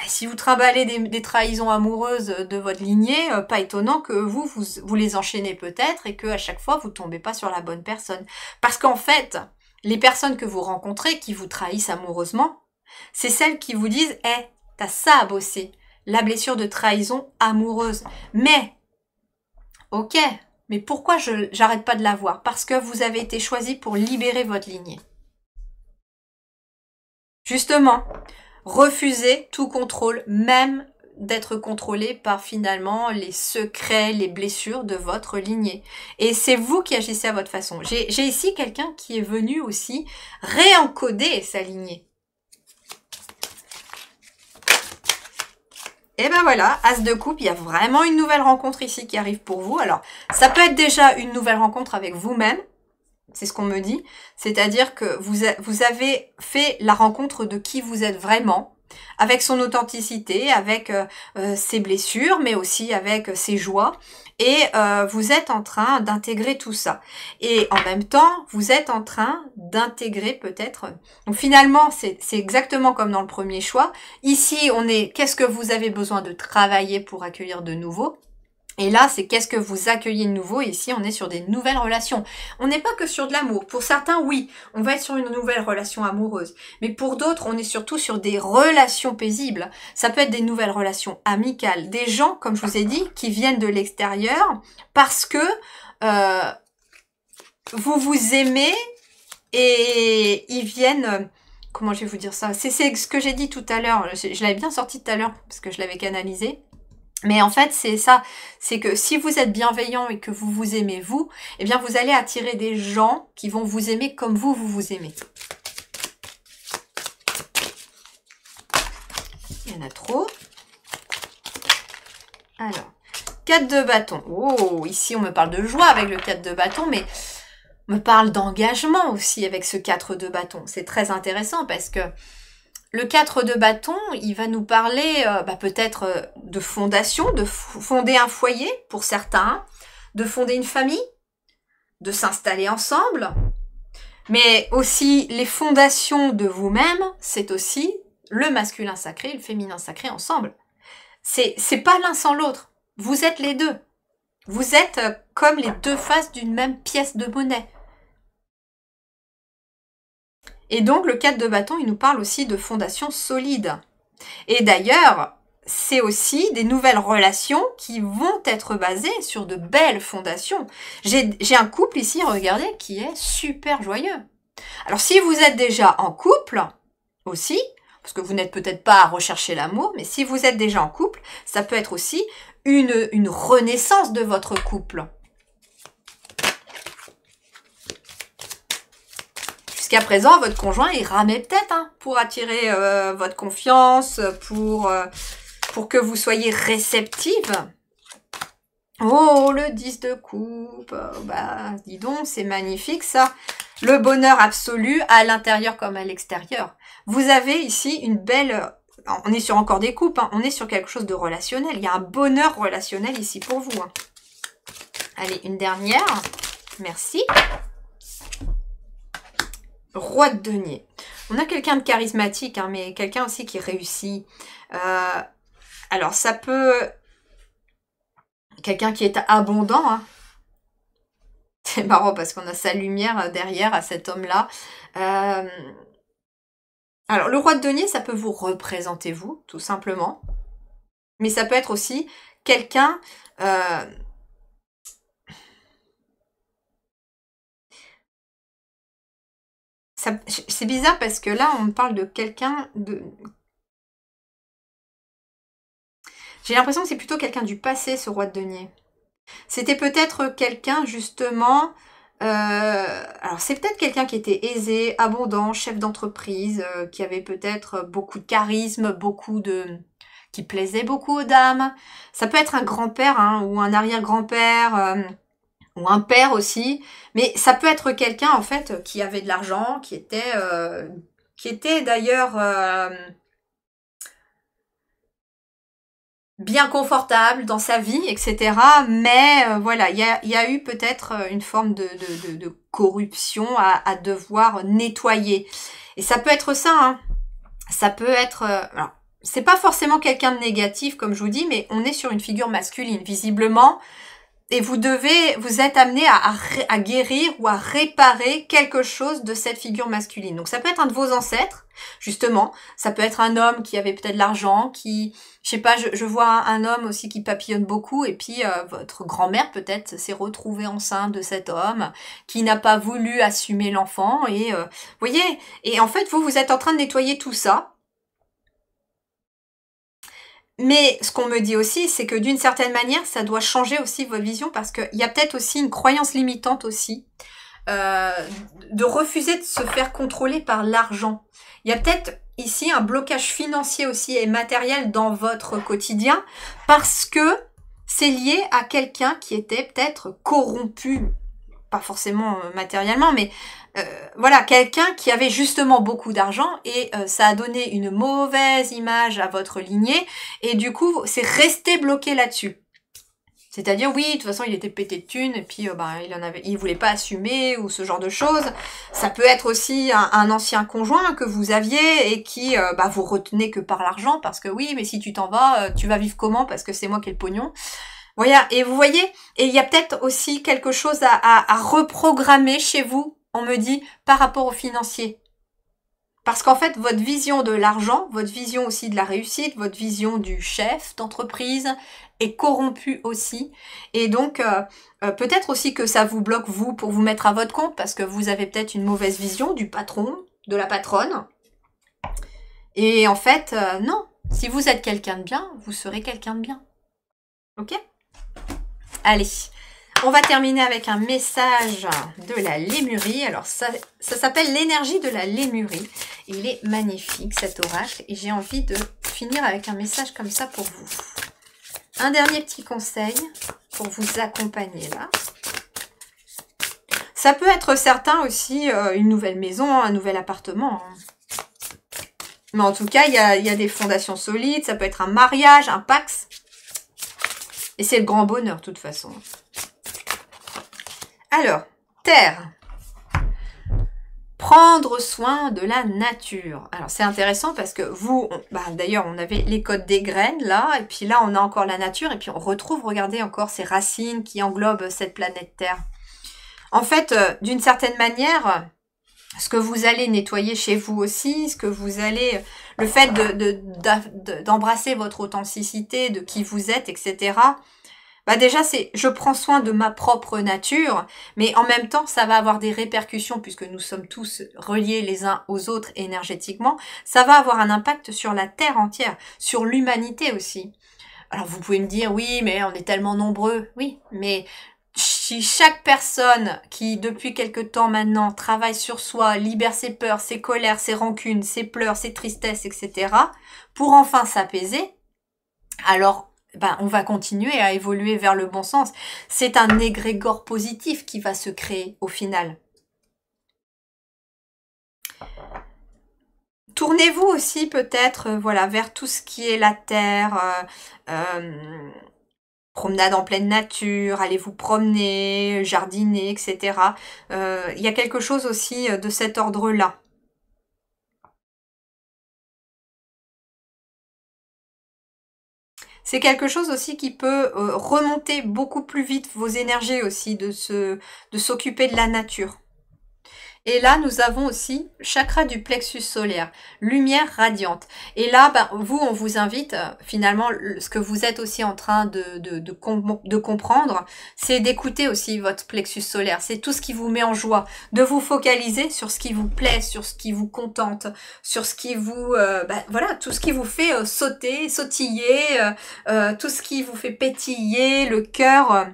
S1: Si vous trimballez des trahisons amoureuses de votre lignée, pas étonnant que vous les enchaînez peut-être et que à chaque fois, vous tombez pas sur la bonne personne. Parce qu'en fait, les personnes que vous rencontrez qui vous trahissent amoureusement, c'est celles qui vous disent « Hey, t'as ça à bosser, la blessure de trahison amoureuse. » Mais, ok, mais pourquoi j'arrête pas de la voir? Parce que vous avez été choisi pour libérer votre lignée. Justement, refusez tout contrôle, même d'être contrôlé par finalement les secrets, les blessures de votre lignée. Et c'est vous qui agissez à votre façon. J'ai ici quelqu'un qui est venu aussi réencoder sa lignée. Et ben voilà, As de coupe, il y a vraiment une nouvelle rencontre ici qui arrive pour vous. Alors, ça peut être déjà une nouvelle rencontre avec vous-même, c'est ce qu'on me dit. C'est-à-dire que vous avez fait la rencontre de qui vous êtes vraiment. avec son authenticité, avec ses blessures, mais aussi avec ses joies. Et vous êtes en train d'intégrer tout ça. Et en même temps, vous êtes en train d'intégrer peut-être... Donc finalement, c'est exactement comme dans le premier choix. Ici, on est qu'est-ce que vous avez besoin de travailler pour accueillir de nouveau. Et là, c'est qu'est-ce que vous accueillez de nouveau. Et ici, on est sur des nouvelles relations. On n'est pas que sur de l'amour. Pour certains, oui, on va être sur une nouvelle relation amoureuse. Mais pour d'autres, on est surtout sur des relations paisibles. Ça peut être des nouvelles relations amicales. Des gens, comme je vous ai dit, qui viennent de l'extérieur parce que vous vous aimez et ils viennent... Comment je vais vous dire ça? C'est ce que j'ai dit tout à l'heure. Je l'avais bien sorti tout à l'heure parce que je l'avais canalisé. Mais en fait, c'est ça, c'est que si vous êtes bienveillant et que vous vous aimez vous, eh bien vous allez attirer des gens qui vont vous aimer comme vous vous aimez. Il y en a trop. Alors, 4 de bâton. Oh, ici on me parle de joie avec le 4 de bâton, mais on me parle d'engagement aussi avec ce 4 de bâton. C'est très intéressant parce que le 4 de bâton, il va nous parler peut-être de fondation, de fonder un foyer pour certains, de fonder une famille, de s'installer ensemble. Mais aussi les fondations de vous-même, c'est aussi le masculin sacré et le féminin sacré ensemble. C'est pas l'un sans l'autre. Vous êtes les deux. Vous êtes comme les deux faces d'une même pièce de monnaie. Et donc, le 4 de bâton, il nous parle aussi de fondations solides. Et d'ailleurs, c'est aussi des nouvelles relations qui vont être basées sur de belles fondations. J'ai un couple ici, regardez, qui est super joyeux. Alors, si vous êtes déjà en couple, aussi, parce que vous n'êtes peut-être pas à rechercher l'amour, mais si vous êtes déjà en couple, ça peut être aussi une renaissance de votre couple. Jusqu'à présent, votre conjoint, il ramait peut-être pour attirer votre confiance, pour que vous soyez réceptive. Oh, le 10 de coupe. Bah, dis donc, c'est magnifique ça. Le bonheur absolu à l'intérieur comme à l'extérieur. Vous avez ici une belle... On est sur encore des coupes, on est sur quelque chose de relationnel. Il y a un bonheur relationnel ici pour vous. Allez, une dernière. Merci. Roi de denier. On a quelqu'un de charismatique, mais quelqu'un aussi qui réussit. Alors, ça peut... Quelqu'un qui est abondant. C'est marrant parce qu'on a sa lumière derrière à cet homme-là. Alors, le roi de denier, ça peut vous représenter vous, tout simplement. Mais ça peut être aussi quelqu'un... C'est bizarre parce que là, on me parle de quelqu'un de... J'ai l'impression que c'est plutôt quelqu'un du passé, ce roi de denier. C'était peut-être quelqu'un, justement... alors, c'est peut-être quelqu'un qui était aisé, abondant, chef d'entreprise, qui avait peut-être beaucoup de charisme, qui plaisait beaucoup aux dames. Ça peut être un grand-père, ou un arrière-grand-père... ou un père aussi, mais ça peut être quelqu'un en fait qui avait de l'argent, qui était d'ailleurs bien confortable dans sa vie, etc. Mais voilà, il y a eu peut-être une forme de corruption à devoir nettoyer. Et ça peut être ça, ça peut être... alors, c'est pas forcément quelqu'un de négatif comme je vous dis, mais on est sur une figure masculine, visiblement. Et vous êtes amené à guérir ou à réparer quelque chose de cette figure masculine. Donc ça peut être un de vos ancêtres, justement. Ça peut être un homme qui avait peut-être de l'argent, je sais pas, je vois un homme aussi qui papillonne beaucoup. Et puis votre grand-mère peut-être s'est retrouvée enceinte de cet homme qui n'a pas voulu assumer l'enfant. Et vous voyez, et en fait vous êtes en train de nettoyer tout ça. Mais ce qu'on me dit aussi, c'est que d'une certaine manière, ça doit changer aussi votre vision parce qu'il y a peut-être aussi une croyance limitante aussi de refuser de se faire contrôler par l'argent. Il y a peut-être ici un blocage financier aussi et matériel dans votre quotidien parce que c'est lié à quelqu'un qui était peut-être corrompu pas forcément matériellement, mais voilà, quelqu'un qui avait justement beaucoup d'argent et ça a donné une mauvaise image à votre lignée et du coup, c'est resté bloqué là-dessus. C'est-à-dire, oui, de toute façon, il était pété de thunes, et puis il voulait pas assumer, ou ce genre de choses. Ça peut être aussi un ancien conjoint que vous aviez, et qui vous retenez que par l'argent, parce que oui, mais si tu t'en vas, tu vas vivre comment, parce que c'est moi qui ai le pognon. Voilà, et vous voyez, et il y a peut-être aussi quelque chose à reprogrammer chez vous, on me dit, par rapport au financier. Parce qu'en fait, votre vision de l'argent, votre vision aussi de la réussite, votre vision du chef d'entreprise est corrompue aussi. Et donc, peut-être aussi que ça vous bloque, vous, pour vous mettre à votre compte, parce que vous avez peut-être une mauvaise vision du patron, de la patronne. Et en fait, non. Si vous êtes quelqu'un de bien, vous serez quelqu'un de bien. Ok ? Allez. On va terminer avec un message de la Lémurie. Alors ça s'appelle l'énergie de la Lémurie. Il est magnifique cet oracle et j'ai envie de finir avec un message comme ça pour vous. Un dernier petit conseil pour vous accompagner là. Ça peut être certain aussi une nouvelle maison, un nouvel appartement. Mais en tout cas, il y a des fondations solides. Ça peut être un mariage, un pax. Et c'est le grand bonheur de toute façon. Alors, terre. Prendre soin de la nature. Alors, c'est intéressant parce que vous, d'ailleurs, on avait les codes des graines, là, et puis là, on a encore la nature, et puis on retrouve, regardez, encore ces racines qui englobent cette planète Terre. En fait, d'une certaine manière, ce que vous allez nettoyer chez vous aussi, ce que vous allez... Le fait d'embrasser votre authenticité, de qui vous êtes, etc., déjà, c'est je prends soin de ma propre nature, mais en même temps, ça va avoir des répercussions, puisque nous sommes tous reliés les uns aux autres énergétiquement, ça va avoir un impact sur la Terre entière, sur l'humanité aussi. Alors, vous pouvez me dire, oui, mais on est tellement nombreux. Oui, mais si chaque personne qui, depuis quelque temps maintenant, travaille sur soi, libère ses peurs, ses colères, ses rancunes, ses pleurs, ses tristesses, etc., pour enfin s'apaiser, alors on va continuer à évoluer vers le bon sens. C'est un égrégore positif qui va se créer au final. Tournez-vous aussi peut-être vers tout ce qui est la terre, promenade en pleine nature, allez vous promener, jardiner, etc. Il y a quelque chose aussi de cet ordre-là. C'est quelque chose aussi qui peut remonter beaucoup plus vite vos énergies aussi, de s'occuper de la nature. Et là, nous avons aussi chakra du plexus solaire, lumière radiante. Et là, vous, on vous invite, finalement, ce que vous êtes aussi en train de comprendre, c'est d'écouter aussi votre plexus solaire. C'est tout ce qui vous met en joie, de vous focaliser sur ce qui vous plaît, sur ce qui vous contente, sur ce qui vous, tout ce qui vous fait sauter, sautiller, tout ce qui vous fait pétiller le cœur.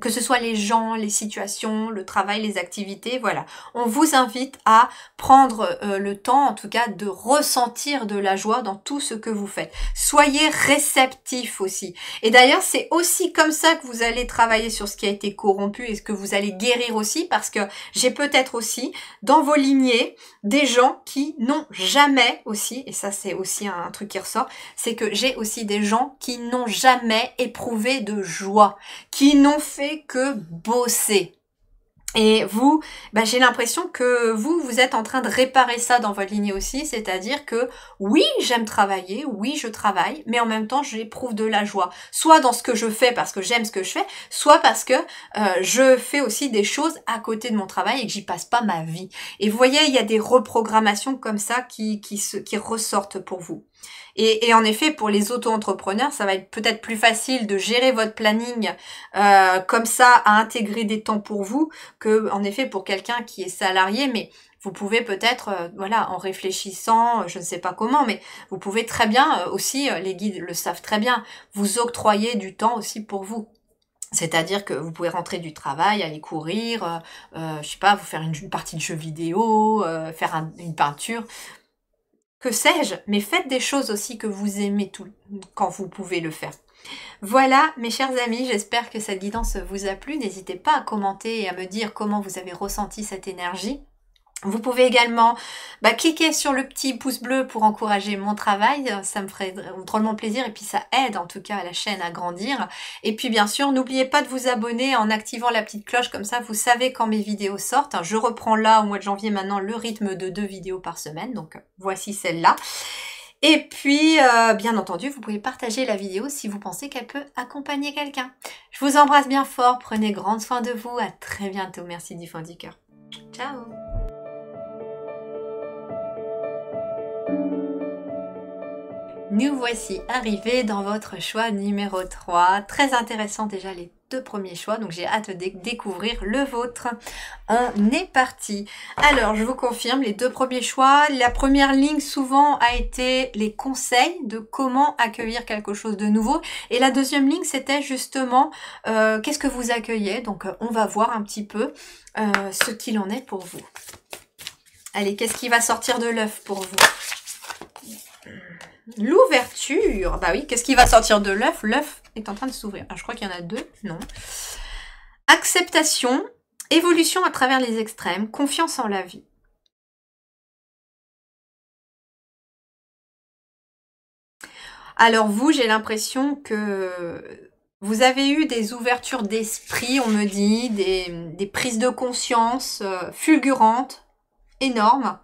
S1: Que ce soit les gens, les situations, le travail, les activités, voilà. On vous invite à prendre le temps, en tout cas, de ressentir de la joie dans tout ce que vous faites. Soyez réceptifs aussi. Et d'ailleurs, c'est aussi comme ça que vous allez travailler sur ce qui a été corrompu et ce que vous allez guérir aussi, parce que j'ai peut-être aussi, dans vos lignées, des gens qui n'ont jamais aussi, et ça c'est aussi un truc qui ressort, c'est que j'ai aussi des gens qui n'ont jamais éprouvé de joie, qui n'ont fait que bosser. Et vous, j'ai l'impression que vous êtes en train de réparer ça dans votre lignée aussi, c'est-à-dire que oui, j'aime travailler, oui, je travaille, mais en même temps, j'éprouve de la joie. Soit dans ce que je fais parce que j'aime ce que je fais, soit parce que je fais aussi des choses à côté de mon travail et que j'y passe pas ma vie. Et vous voyez, il y a des reprogrammations comme ça qui ressortent pour vous. Et en effet, pour les auto-entrepreneurs, ça va être peut-être plus facile de gérer votre planning comme ça, à intégrer des temps pour vous, que en effet pour quelqu'un qui est salarié, mais vous pouvez peut-être, en réfléchissant, je ne sais pas comment, mais vous pouvez très bien aussi, les guides le savent très bien, vous octroyer du temps aussi pour vous. C'est-à-dire que vous pouvez rentrer du travail, aller courir, je sais pas, vous faire une partie de jeu vidéo, faire une peinture. que sais-je, mais faites des choses aussi que vous aimez tout quand vous pouvez le faire. Voilà mes chers amis, j'espère que cette guidance vous a plu. N'hésitez pas à commenter et à me dire comment vous avez ressenti cette énergie. Vous pouvez également cliquer sur le petit pouce bleu pour encourager mon travail, ça me ferait drôlement plaisir et puis ça aide en tout cas la chaîne à grandir. Et puis bien sûr, n'oubliez pas de vous abonner en activant la petite cloche, comme ça vous savez quand mes vidéos sortent. Je reprends là au mois de janvier maintenant le rythme de 2 vidéos par semaine, donc voici celle-là. Et puis, bien entendu, vous pouvez partager la vidéo si vous pensez qu'elle peut accompagner quelqu'un. Je vous embrasse bien fort, prenez grand soin de vous, à très bientôt, merci du fond du cœur. Ciao. Nous voici arrivés dans votre choix numéro 3. Très intéressant déjà les 2 premiers choix, donc j'ai hâte de découvrir le vôtre. On est parti. Alors, je vous confirme, les 2 premiers choix. La première ligne souvent a été les conseils de comment accueillir quelque chose de nouveau. Et la deuxième ligne, c'était justement qu'est-ce que vous accueillez. Donc, on va voir un petit peu ce qu'il en est pour vous. Allez, qu'est-ce qui va sortir de l'œuf pour vous ? L'ouverture, bah oui, qu'est-ce qui va sortir de l'œuf? L'œuf est en train de s'ouvrir. Je crois qu'il y en a 2, non. Acceptation, évolution à travers les extrêmes, confiance en la vie. Alors vous, j'ai l'impression que vous avez eu des ouvertures d'esprit, on me dit, des prises de conscience fulgurantes, énormes.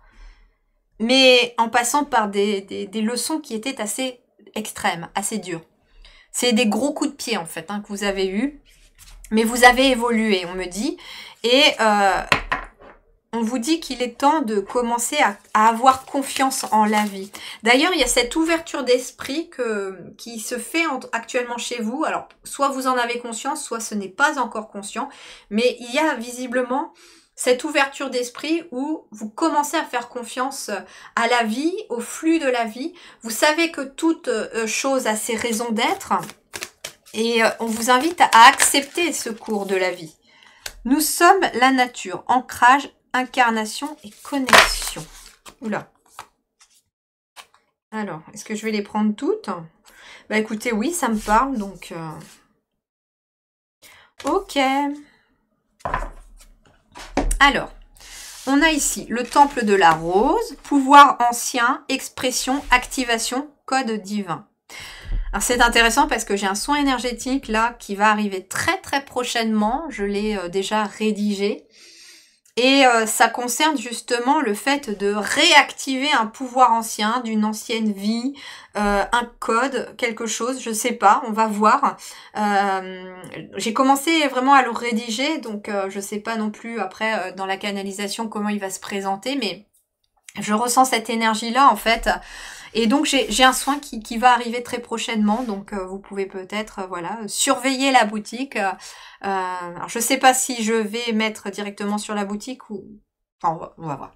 S1: Mais en passant par des leçons qui étaient assez extrêmes, assez dures. C'est des gros coups de pied en fait que vous avez eus. Mais vous avez évolué, on me dit. Et on vous dit qu'il est temps de commencer à avoir confiance en la vie. D'ailleurs, il y a cette ouverture d'esprit qui se fait actuellement chez vous. Alors, soit vous en avez conscience, soit ce n'est pas encore conscient. Mais il y a visiblement cette ouverture d'esprit où vous commencez à faire confiance à la vie, au flux de la vie. Vous savez que toute chose a ses raisons d'être et on vous invite à accepter ce cours de la vie. Nous sommes la nature, ancrage, incarnation et connexion. Oula. Alors, est-ce que je vais les prendre toutes? Bah écoutez, oui, ça me parle, donc... Ok. Alors, on a ici le temple de la rose, pouvoir ancien, expression, activation, code divin. Alors c'est intéressant parce que j'ai un soin énergétique là qui va arriver très très prochainement. Je l'ai déjà rédigé. Et ça concerne justement le fait de réactiver un pouvoir ancien, d'une ancienne vie, un code, quelque chose, je sais pas, on va voir. J'ai commencé vraiment à le rédiger, donc je sais pas non plus après dans la canalisation comment il va se présenter, mais je ressens cette énergie-là en fait. Et donc j'ai un soin qui va arriver très prochainement, donc vous pouvez peut-être voilà surveiller la boutique. Alors je sais pas si je vais mettre directement sur la boutique ou... Enfin on va voir.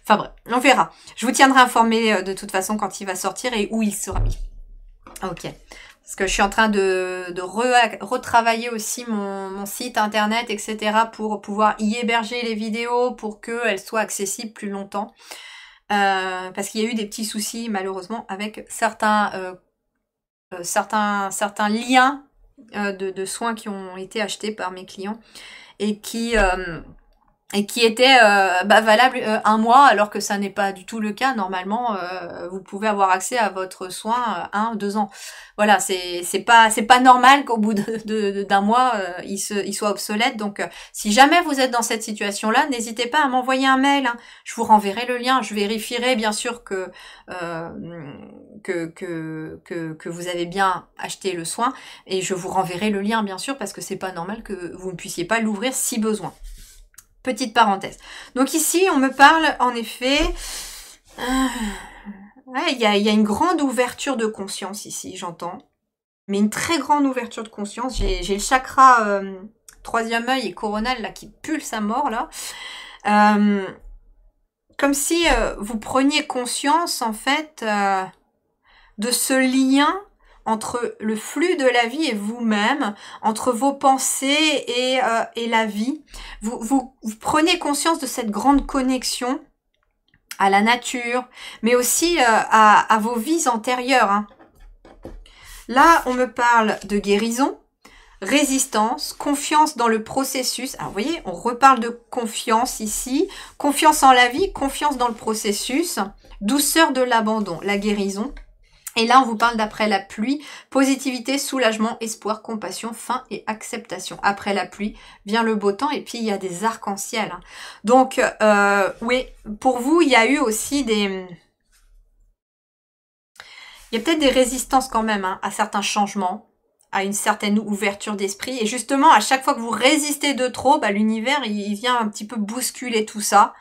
S1: Enfin bref, on verra. Je vous tiendrai informé de toute façon quand il va sortir et où il sera mis. Ok. Parce que je suis en train de retravailler aussi mon site internet, etc. pour pouvoir y héberger les vidéos pour qu'elles soient accessibles plus longtemps. Parce qu'il y a eu des petits soucis malheureusement avec certains liens de soins qui ont été achetés par mes clients et qui étaient valables 1 mois alors que ça n'est pas du tout le cas. Normalement, vous pouvez avoir accès à votre soin 1 ou 2 ans. Voilà, c'est pas normal qu'au bout d'un mois il soit obsolète. Donc si jamais vous êtes dans cette situation-là, n'hésitez pas à m'envoyer un mail. Je vous renverrai le lien. Je vérifierai bien sûr que vous avez bien acheté le soin et je vous renverrai le lien bien sûr parce que c'est pas normal que vous ne puissiez pas l'ouvrir si besoin. Petite parenthèse. Donc ici, on me parle en effet... il y a une grande ouverture de conscience ici, j'entends. Mais une très grande ouverture de conscience. J'ai le chakra 3e œil et coronal là qui pulse à mort là. Comme si vous preniez conscience en fait de ce lien entre le flux de la vie et vous-même, entre vos pensées et la vie. Vous prenez conscience de cette grande connexion à la nature, mais aussi à vos vies antérieures. Hein. Là, on me parle de guérison, résistance, confiance dans le processus. Alors, vous voyez, on reparle de confiance ici. Confiance en la vie, confiance dans le processus. Douceur de l'abandon, la guérison. Et là, on vous parle d'après la pluie. Positivité, soulagement, espoir, compassion, fin et acceptation. Après la pluie vient le beau temps et puis il y a des arcs-en-ciel. Donc, oui, pour vous, il y a eu aussi des... Il y a peut-être des résistances quand même hein, à certains changements, à une certaine ouverture d'esprit. Et justement, à chaque fois que vous résistez de trop, bah, l'univers, il vient un petit peu bousculer tout ça.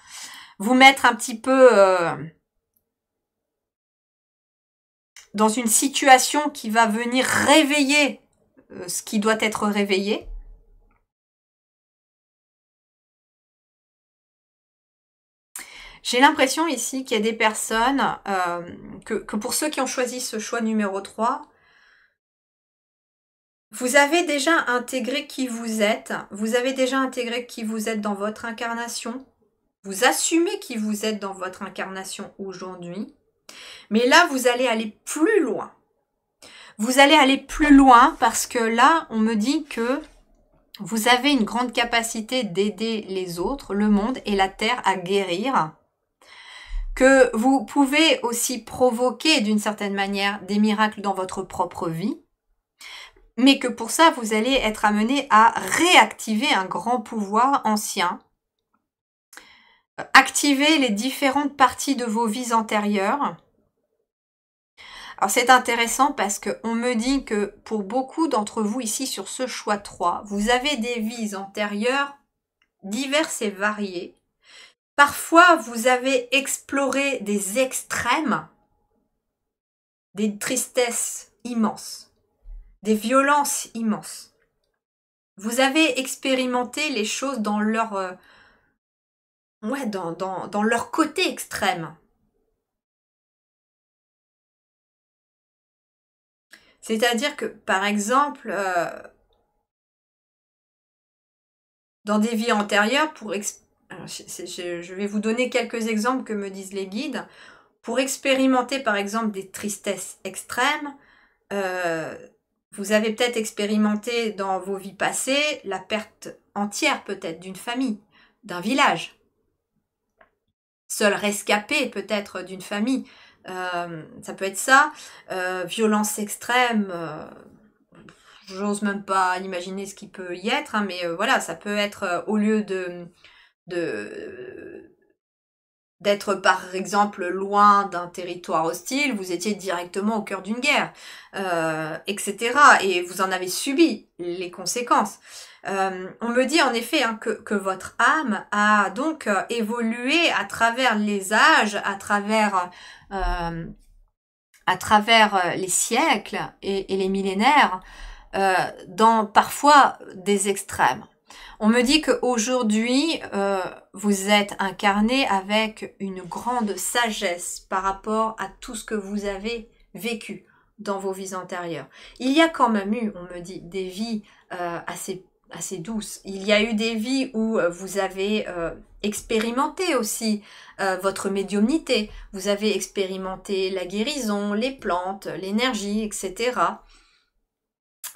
S1: Vous mettre un petit peu dans une situation qui va venir réveiller ce qui doit être réveillé. J'ai l'impression ici qu'il y a des personnes, que pour ceux qui ont choisi ce choix numéro 3, vous avez déjà intégré qui vous êtes dans votre incarnation, vous assumez qui vous êtes dans votre incarnation aujourd'hui, mais là vous allez aller plus loin. Vous allez aller plus loin parce que là on me dit que vous avez une grande capacité d'aider les autres, le monde et la terre à guérir, que vous pouvez aussi provoquer d'une certaine manière des miracles dans votre propre vie, mais que pour ça, vous allez être amené à réactiver un grand pouvoir ancien, activer les différentes parties de vos vies antérieures. Alors c'est intéressant parce qu'on me dit que pour beaucoup d'entre vous ici sur ce choix 3, vous avez des vies antérieures diverses et variées. Parfois, vous avez exploré des extrêmes, des tristesses immenses, des violences immenses. Vous avez expérimenté les choses dans leur, dans leur côté extrême. C'est-à-dire que, par exemple, dans des vies antérieures, alors, je vais vous donner quelques exemples que me disent les guides. Pour expérimenter, par exemple, des tristesses extrêmes, vous avez peut-être expérimenté dans vos vies passées la perte entière, peut-être, d'une famille, d'un village. Seul rescapé, peut-être, d'une famille. Ça peut être ça. Violence extrême... J'ose même pas imaginer ce qui peut y être, hein, mais voilà, ça peut être au lieu d'être par exemple loin d'un territoire hostile, vous étiez directement au cœur d'une guerre, etc. Et vous en avez subi les conséquences. On me dit en effet hein, que votre âme a donc évolué à travers les âges, à travers les siècles et les millénaires, dans parfois des extrêmes. On me dit qu'aujourd'hui, vous êtes incarné avec une grande sagesse par rapport à tout ce que vous avez vécu dans vos vies antérieures. Il y a quand même eu, on me dit, des vies assez douces. Il y a eu des vies où vous avez expérimenté aussi votre médiumnité. Vous avez expérimenté la guérison, les plantes, l'énergie, etc.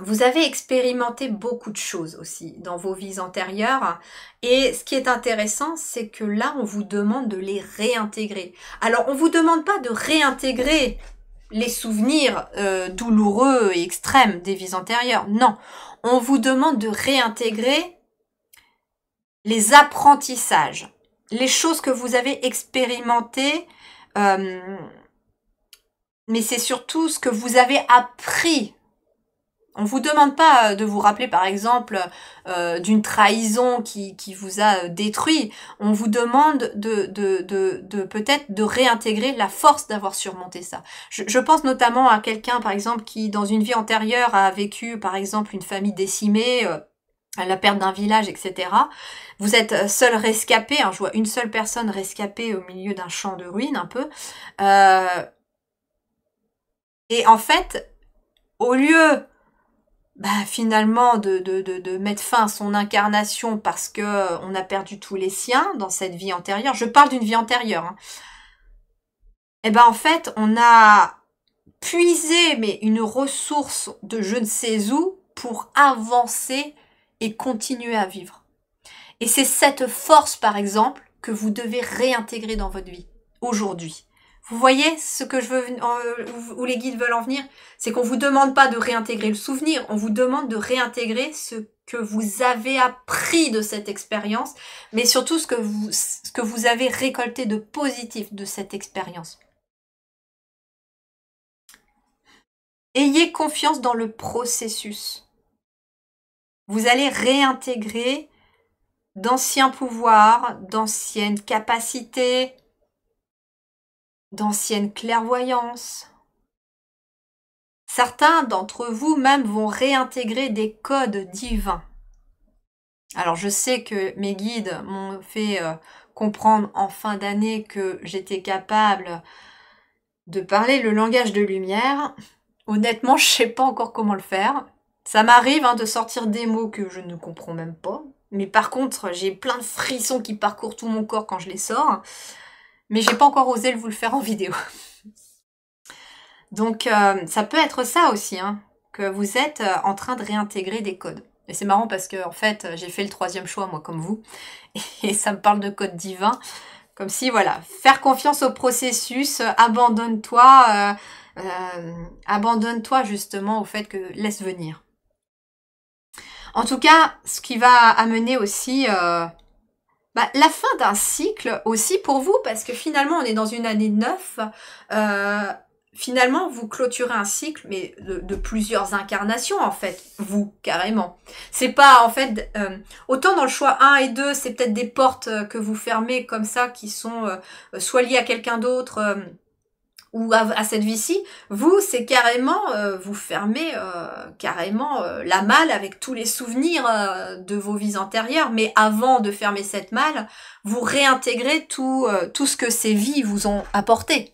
S1: Vous avez expérimenté beaucoup de choses aussi dans vos vies antérieures et ce qui est intéressant, c'est que là, on vous demande de les réintégrer. Alors, on vous demande pas de réintégrer les souvenirs douloureux et extrêmes des vies antérieures, non. On vous demande de réintégrer les apprentissages, les choses que vous avez expérimentées, mais c'est surtout ce que vous avez appris. On vous demande pas de vous rappeler par exemple d'une trahison qui vous a détruit. On vous demande de peut-être de réintégrer la force d'avoir surmonté ça. Je pense notamment à quelqu'un par exemple qui dans une vie antérieure a vécu par exemple une famille décimée, la perte d'un village, etc. Vous êtes seul rescapé, hein, je vois une seule personne rescapée au milieu d'un champ de ruines un peu. Et en fait, au lieu finalement de mettre fin à son incarnation parce que on a perdu tous les siens dans cette vie antérieure. Je parle d'une vie antérieure. Hein. eh ben en fait, on a puisé mais une ressource de je ne sais où pour avancer et continuer à vivre. Et c'est cette force, par exemple, que vous devez réintégrer dans votre vie aujourd'hui. Vous voyez ce que je veux, où les guides veulent en venir? C'est qu'on vous demande pas de réintégrer le souvenir, on vous demande de réintégrer ce que vous avez appris de cette expérience, mais surtout ce que vous avez récolté de positif de cette expérience. Ayez confiance dans le processus. Vous allez réintégrer d'anciens pouvoirs, d'anciennes capacités, d'anciennes clairvoyances. Certains d'entre vous même vont réintégrer des codes divins. Alors je sais que mes guides m'ont fait comprendre en fin d'année que j'étais capable de parler le langage de lumière. Honnêtement, je sais pas encore comment le faire. Ça m'arrive de sortir des mots que je ne comprends même pas. Mais par contre, j'ai plein de frissons qui parcourent tout mon corps quand je les sors. Mais j'ai pas encore osé vous le faire en vidéo. Donc ça peut être ça aussi, que vous êtes en train de réintégrer des codes. Et c'est marrant parce que en fait, j'ai fait le 3e choix, moi, comme vous. Et ça me parle de code divin. Comme si, voilà, faire confiance au processus, abandonne-toi, abandonne-toi justement au fait que laisse venir. En tout cas, ce qui va amener aussi la fin d'un cycle aussi pour vous, parce que finalement, on est dans une année 9. Finalement, vous clôturez un cycle, mais de plusieurs incarnations, en fait, vous, carrément. C'est pas, en fait, autant dans le choix 1 et 2, c'est peut-être des portes que vous fermez comme ça, qui sont soit liées à quelqu'un d'autre, ou à cette vie-ci. Vous, c'est carrément, vous fermez carrément la malle avec tous les souvenirs de vos vies antérieures, mais avant de fermer cette malle, vous réintégrez tout ce que ces vies vous ont apporté.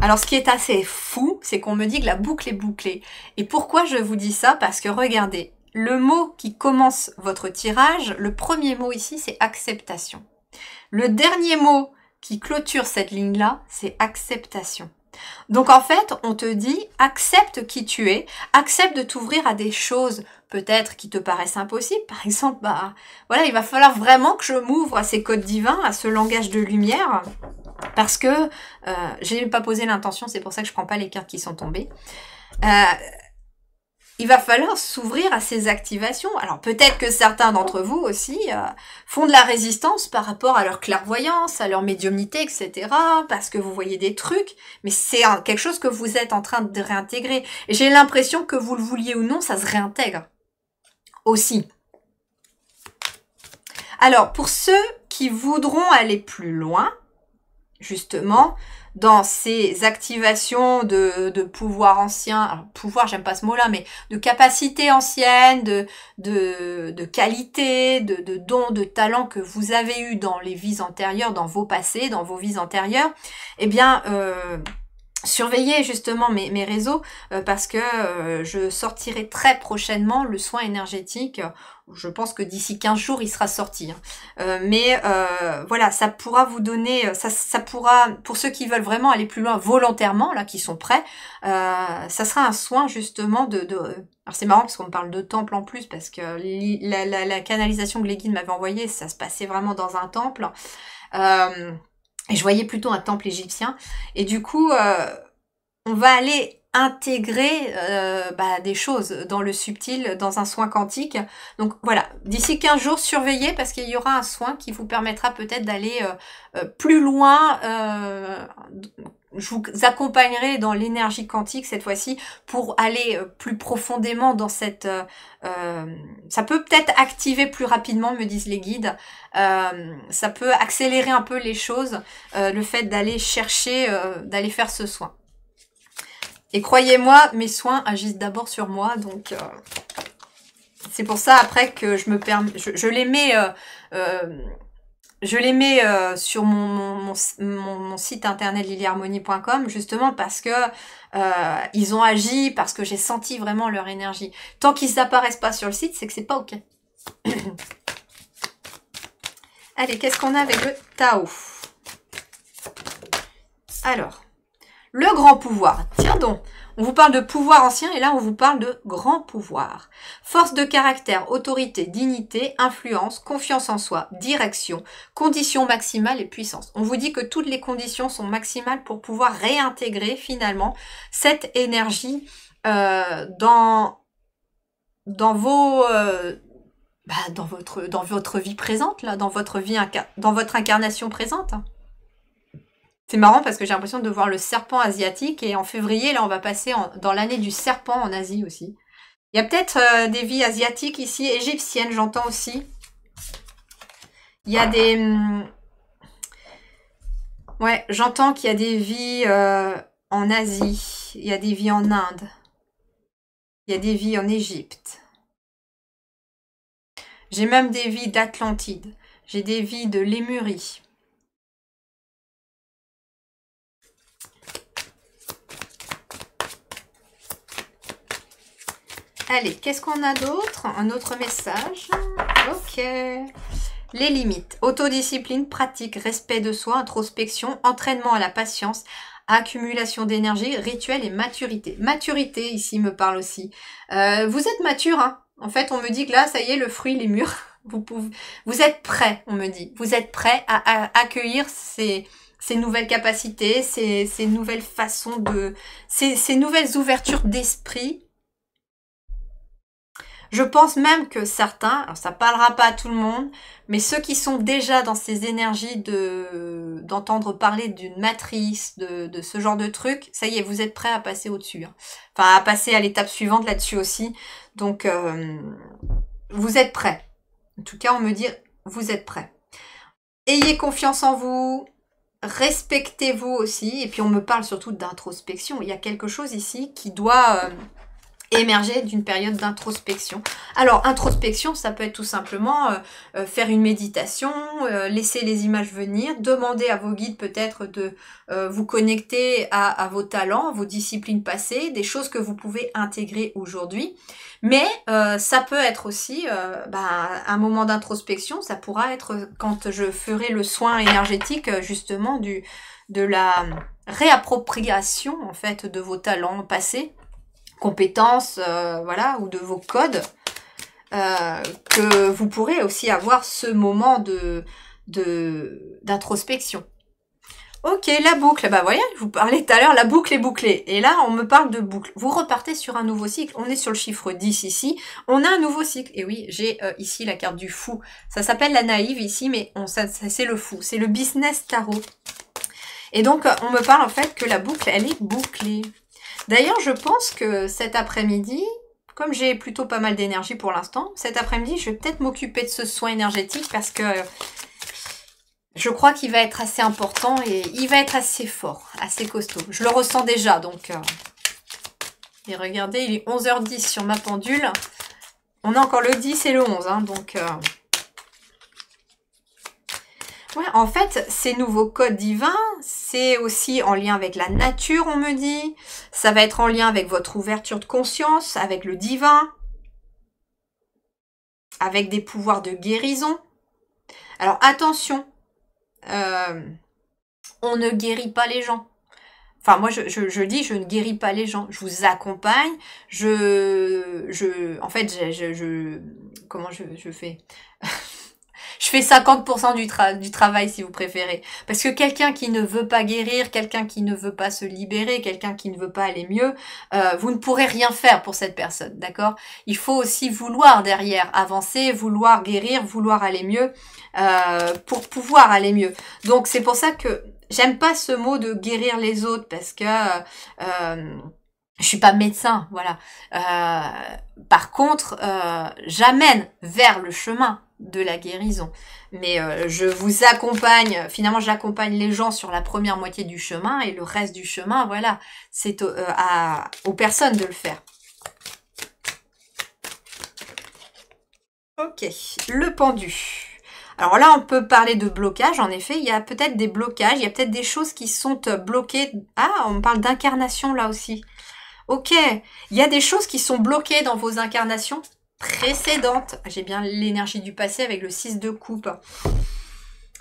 S1: Alors, ce qui est assez fou, c'est qu'on me dit que la boucle est bouclée. Et pourquoi je vous dis ça? Parce que regardez, le mot qui commence votre tirage, le premier mot ici, c'est acceptation. Le dernier mot qui clôture cette ligne-là, c'est acceptation. Donc en fait, on te dit, accepte qui tu es, accepte de t'ouvrir à des choses peut-être qui te paraissent impossibles. Par exemple, voilà, il va falloir vraiment que je m'ouvre à ces codes divins, à ce langage de lumière, parce que j'ai pas posé l'intention, c'est pour ça que je prends pas les cartes qui sont tombées. Il va falloir s'ouvrir à ces activations. Alors peut-être que certains d'entre vous aussi font de la résistance par rapport à leur clairvoyance, à leur médiumnité, etc. Parce que vous voyez des trucs, mais c'est quelque chose que vous êtes en train de réintégrer. Et j'ai l'impression que vous le vouliez ou non, ça se réintègre aussi. Alors pour ceux qui voudront aller plus loin, justement, dans ces activations de pouvoir ancien, alors pouvoir, j'aime pas ce mot-là, mais de capacités anciennes, de qualité, de dons, de talents que vous avez eu dans les vies antérieures, dans vos passés, dans vos vies antérieures, eh bien, surveillez justement mes réseaux parce que je sortirai très prochainement le soin énergétique. Je pense que d'ici 15 jours, il sera sorti. Mais voilà, ça pourra vous donner, ça pourra, pour ceux qui veulent vraiment aller plus loin volontairement, là, qui sont prêts, ça sera un soin justement alors c'est marrant parce qu'on me parle de temple en plus, parce que la canalisation que les guides m'avaient envoyée, ça se passait vraiment dans un temple. Et je voyais plutôt un temple égyptien. Et du coup, on va aller intégrer des choses dans le subtil, dans un soin quantique. Donc voilà, d'ici 15 jours, surveillez parce qu'il y aura un soin qui vous permettra peut-être d'aller plus loin. Je vous accompagnerai dans l'énergie quantique cette fois-ci pour aller plus profondément dans cette... ça peut peut-être activer plus rapidement, me disent les guides. Ça peut accélérer un peu les choses, le fait d'aller chercher, d'aller faire ce soin. Et croyez-moi, mes soins agissent d'abord sur moi, donc c'est pour ça après que je me permets, je les mets, sur mon site internet lilyharmonie.com justement parce que ils ont agi, parce que j'ai senti vraiment leur énergie. Tant qu'ils n'apparaissent pas sur le site, c'est que c'est pas ok. Allez, qu'est-ce qu'on a avec le Tao? Alors, le grand pouvoir. Tiens donc, on vous parle de pouvoir ancien et là on vous parle de grand pouvoir. Force de caractère, autorité, dignité, influence, confiance en soi, direction, conditions maximales et puissance. On vous dit que toutes les conditions sont maximales pour pouvoir réintégrer finalement cette énergie dans vos... dans votre vie présente, là, dans votre incarnation présente. C'est marrant parce que j'ai l'impression de voir le serpent asiatique et en février, là, on va passer dans l'année du serpent en Asie aussi. Il y a peut-être des vies asiatiques ici, égyptiennes, j'entends aussi. Il y a des... ouais, j'entends qu'il y a des vies en Asie, il y a des vies en Inde, il y a des vies en Égypte. J'ai même des vies d'Atlantide, j'ai des vies de Lémurie. Allez, qu'est-ce qu'on a d'autre? Un autre message. Ok. Les limites. Autodiscipline, pratique, respect de soi, introspection, entraînement à la patience, accumulation d'énergie, rituel et maturité. Maturité, ici, me parle aussi. Vous êtes mature, hein. En fait, on me dit que là, ça y est, le fruit, il est mûr. Vous êtes prêt, on me dit. Vous êtes prêt à accueillir ces nouvelles capacités, ces nouvelles façons de... ces nouvelles ouvertures d'esprit. Je pense même que certains, alors ça parlera pas à tout le monde, mais ceux qui sont déjà dans ces énergies d'entendre parler d'une matrice, de ce genre de truc, ça y est, vous êtes prêts à passer au-dessus. Hein. Enfin, à passer à l'étape suivante là-dessus aussi. Donc, vous êtes prêts. En tout cas, on me dit, vous êtes prêts. Ayez confiance en vous, respectez-vous aussi. Et puis, on me parle surtout d'introspection. Il y a quelque chose ici qui doit... émerger d'une période d'introspection. Alors, introspection, ça peut être tout simplement faire une méditation, laisser les images venir, demander à vos guides peut-être de vous connecter à vos talents, vos disciplines passées, des choses que vous pouvez intégrer aujourd'hui. Mais ça peut être aussi un moment d'introspection, ça pourra être quand je ferai le soin énergétique justement de la réappropriation en fait de vos talents passés, compétences, voilà, ou de vos codes, que vous pourrez aussi avoir ce moment d'introspection. Ok, la boucle, bah voyez, je vous parlais tout à l'heure, la boucle est bouclée. Et là, on me parle de boucle. Vous repartez sur un nouveau cycle. On est sur le chiffre 10 ici. On a un nouveau cycle. Et oui, j'ai ici la carte du fou. Ça s'appelle la naïve ici, mais c'est le fou. C'est le business tarot. Et donc, on me parle en fait que la boucle, elle est bouclée. D'ailleurs, je pense que cet après-midi, comme j'ai plutôt pas mal d'énergie pour l'instant, cet après-midi, je vais peut-être m'occuper de ce soin énergétique parce que je crois qu'il va être assez important et il va être assez fort, assez costaud. Je le ressens déjà, donc... Et regardez, il est 11h10 sur ma pendule. On a encore le 10 et le 11, hein, donc... Ouais, en fait, ces nouveaux codes divins, c'est aussi en lien avec la nature, on me dit. Ça va être en lien avec votre ouverture de conscience, avec le divin, avec des pouvoirs de guérison. Alors, attention, on ne guérit pas les gens. Enfin, moi, je dis, je ne guéris pas les gens. Je vous accompagne. En fait, comment je fais je fais 50% du travail, si vous préférez. Parce que quelqu'un qui ne veut pas guérir, quelqu'un qui ne veut pas se libérer, quelqu'un qui ne veut pas aller mieux, vous ne pourrez rien faire pour cette personne, d'accord? Il faut aussi vouloir derrière avancer, vouloir guérir, vouloir aller mieux, pour pouvoir aller mieux. Donc, c'est pour ça que j'aime pas ce mot de guérir les autres, parce que... je suis pas médecin, voilà. Par contre, j'amène vers le chemin de la guérison. Mais je vous accompagne, finalement j'accompagne les gens sur la première moitié du chemin et le reste du chemin, voilà, c'est aux personnes de le faire. Ok, le pendu. Alors là, on peut parler de blocage, en effet, il y a peut-être des blocages, il y a peut-être des choses qui sont bloquées. Ah, on parle d'incarnation là aussi. Ok, il y a des choses qui sont bloquées dans vos incarnations. précédente. J'ai bien l'énergie du passé avec le 6 de coupe.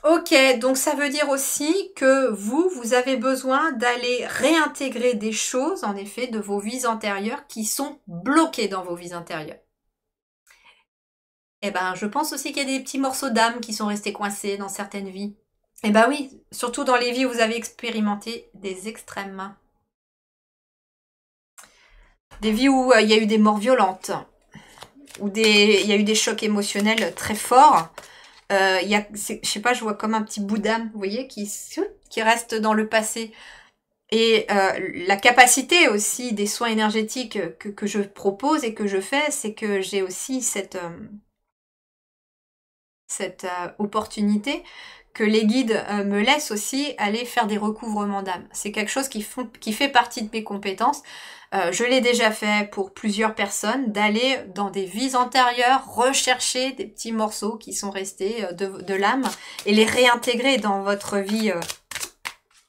S1: Ok, donc ça veut dire aussi que vous avez besoin d'aller réintégrer des choses, en effet, de vos vies antérieures qui sont bloquées dans vos vies antérieures. Eh ben, je pense aussi qu'il y a des petits morceaux d'âme qui sont restés coincés dans certaines vies. Eh ben oui, surtout dans les vies où vous avez expérimenté des extrêmes. Des vies où il y a eu des morts violentes, où il y a eu des chocs émotionnels très forts. Je sais pas, je vois comme un petit bout d'âme, vous voyez, qui reste dans le passé. Et la capacité aussi des soins énergétiques que je propose et que je fais, c'est que j'ai aussi cette opportunité que les guides me laissent aussi aller faire des recouvrements d'âme. C'est quelque chose qui fait partie de mes compétences. Je l'ai déjà fait pour plusieurs personnes, d'aller dans des vies antérieures, rechercher des petits morceaux qui sont restés de l'âme et les réintégrer dans votre vie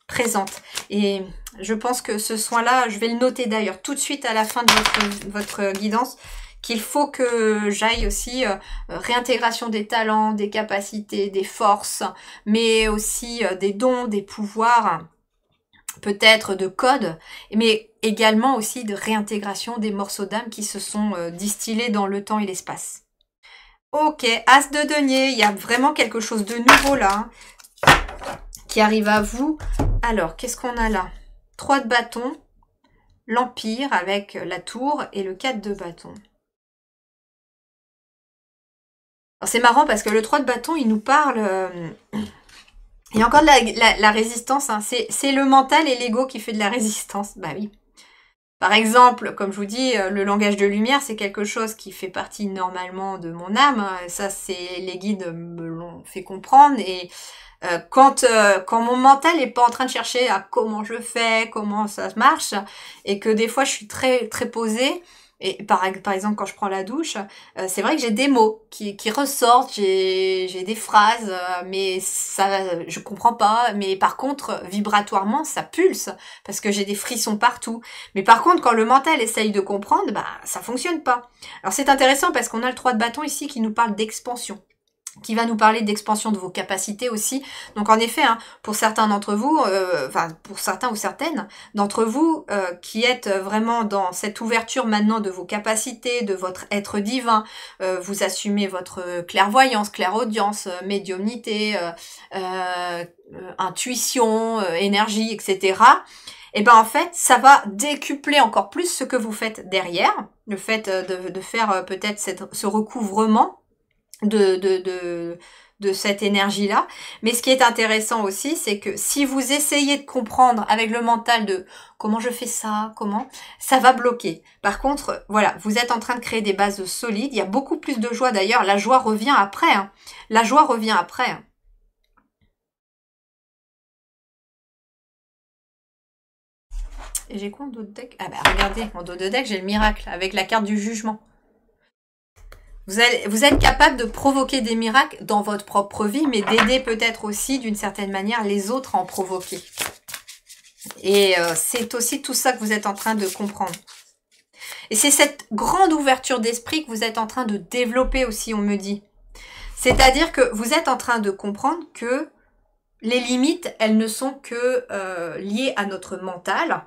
S1: présente. Et je pense que ce soin-là, je vais le noter d'ailleurs tout de suite à la fin de votre guidance, qu'il faut que j'aille aussi réintégration des talents, des capacités, des forces, mais aussi des dons, des pouvoirs, peut-être de codes, mais également aussi de réintégration des morceaux d'âme qui se sont distillés dans le temps et l'espace. Ok, As de denier, il y a vraiment quelque chose de nouveau là, qui arrive à vous. Alors, qu'est-ce qu'on a là? 3 de bâton, l'Empire avec la tour et le 4 de bâton. C'est marrant parce que le 3 de bâton, il nous parle... il y a encore de la résistance. Hein. C'est le mental et l'ego qui fait de la résistance. Bah oui. Par exemple, comme je vous dis, le langage de lumière, c'est quelque chose qui fait partie normalement de mon âme. Ça, les guides me l'ont fait comprendre. Et quand mon mental n'est pas en train de chercher à comment je fais, comment ça marche, et que des fois je suis très très posée, et par exemple quand je prends la douche, c'est vrai que j'ai des mots qui ressortent, j'ai des phrases, mais ça je comprends pas, mais par contre vibratoirement ça pulse parce que j'ai des frissons partout. Mais par contre quand le mental essaye de comprendre, bah ça fonctionne pas. Alors c'est intéressant parce qu'on a le 3 de bâton ici qui nous parle d'expansion, qui va nous parler d'expansion de vos capacités aussi. Donc en effet, hein, pour certains d'entre vous, enfin pour certains ou certaines d'entre vous qui êtes vraiment dans cette ouverture maintenant de vos capacités, de votre être divin, vous assumez votre clairvoyance, clairaudience, médiumnité, intuition, énergie, etc. Et ben en fait, ça va décupler encore plus ce que vous faites derrière, le fait de faire peut-être ce recouvrement de cette énergie-là. Mais ce qui est intéressant aussi, c'est que si vous essayez de comprendre avec le mental de comment je fais ça, ça va bloquer. Par contre, voilà, vous êtes en train de créer des bases solides. Il y a beaucoup plus de joie d'ailleurs. La joie revient après. Hein. La joie revient après. Hein. Et j'ai quoi en dos de deck? Ah bah regardez, en dos de deck, j'ai le miracle avec la carte du jugement. Vous êtes capable de provoquer des miracles dans votre propre vie, mais d'aider peut-être aussi d'une certaine manière les autres à en provoquer. Et c'est aussi tout ça que vous êtes en train de comprendre. Et c'est cette grande ouverture d'esprit que vous êtes en train de développer aussi, on me dit. C'est-à-dire que vous êtes en train de comprendre que les limites, elles ne sont que liées à notre mental.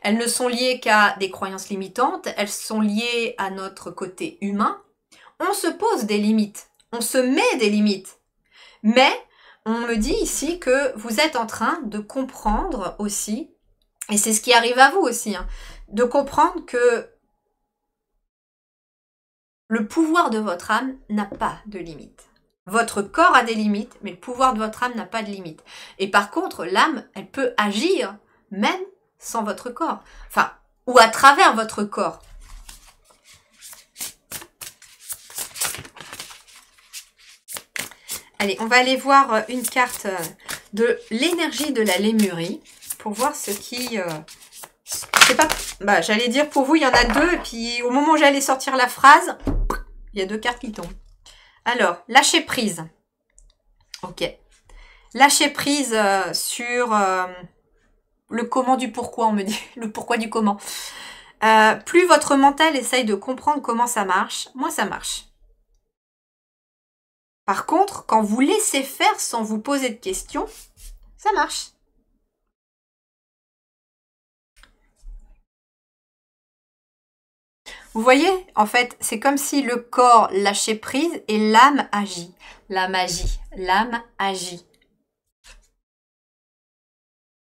S1: Elles ne sont liées qu'à des croyances limitantes. Elles sont liées à notre côté humain. On se pose des limites, on se met des limites. Mais on me dit ici que vous êtes en train de comprendre aussi, et c'est ce qui arrive à vous aussi, hein, de comprendre que le pouvoir de votre âme n'a pas de limite. Votre corps a des limites, mais le pouvoir de votre âme n'a pas de limite. Et par contre, l'âme, elle peut agir même sans votre corps. Enfin, ou à travers votre corps. Allez, on va aller voir une carte de l'énergie de la Lémurie pour voir ce qui... je sais pas, bah, j'allais dire pour vous, il y en a 2. Et puis au moment où j'allais sortir la phrase, il y a 2 cartes qui tombent. Alors, lâcher prise. Ok. Lâcher prise sur le comment du pourquoi, on me dit. Le pourquoi du comment. Plus votre mental essaye de comprendre comment ça marche, moins ça marche. Par contre, quand vous laissez faire sans vous poser de questions, ça marche. Vous voyez, en fait, c'est comme si le corps lâchait prise et l'âme agit. L'âme agit. L'âme agit.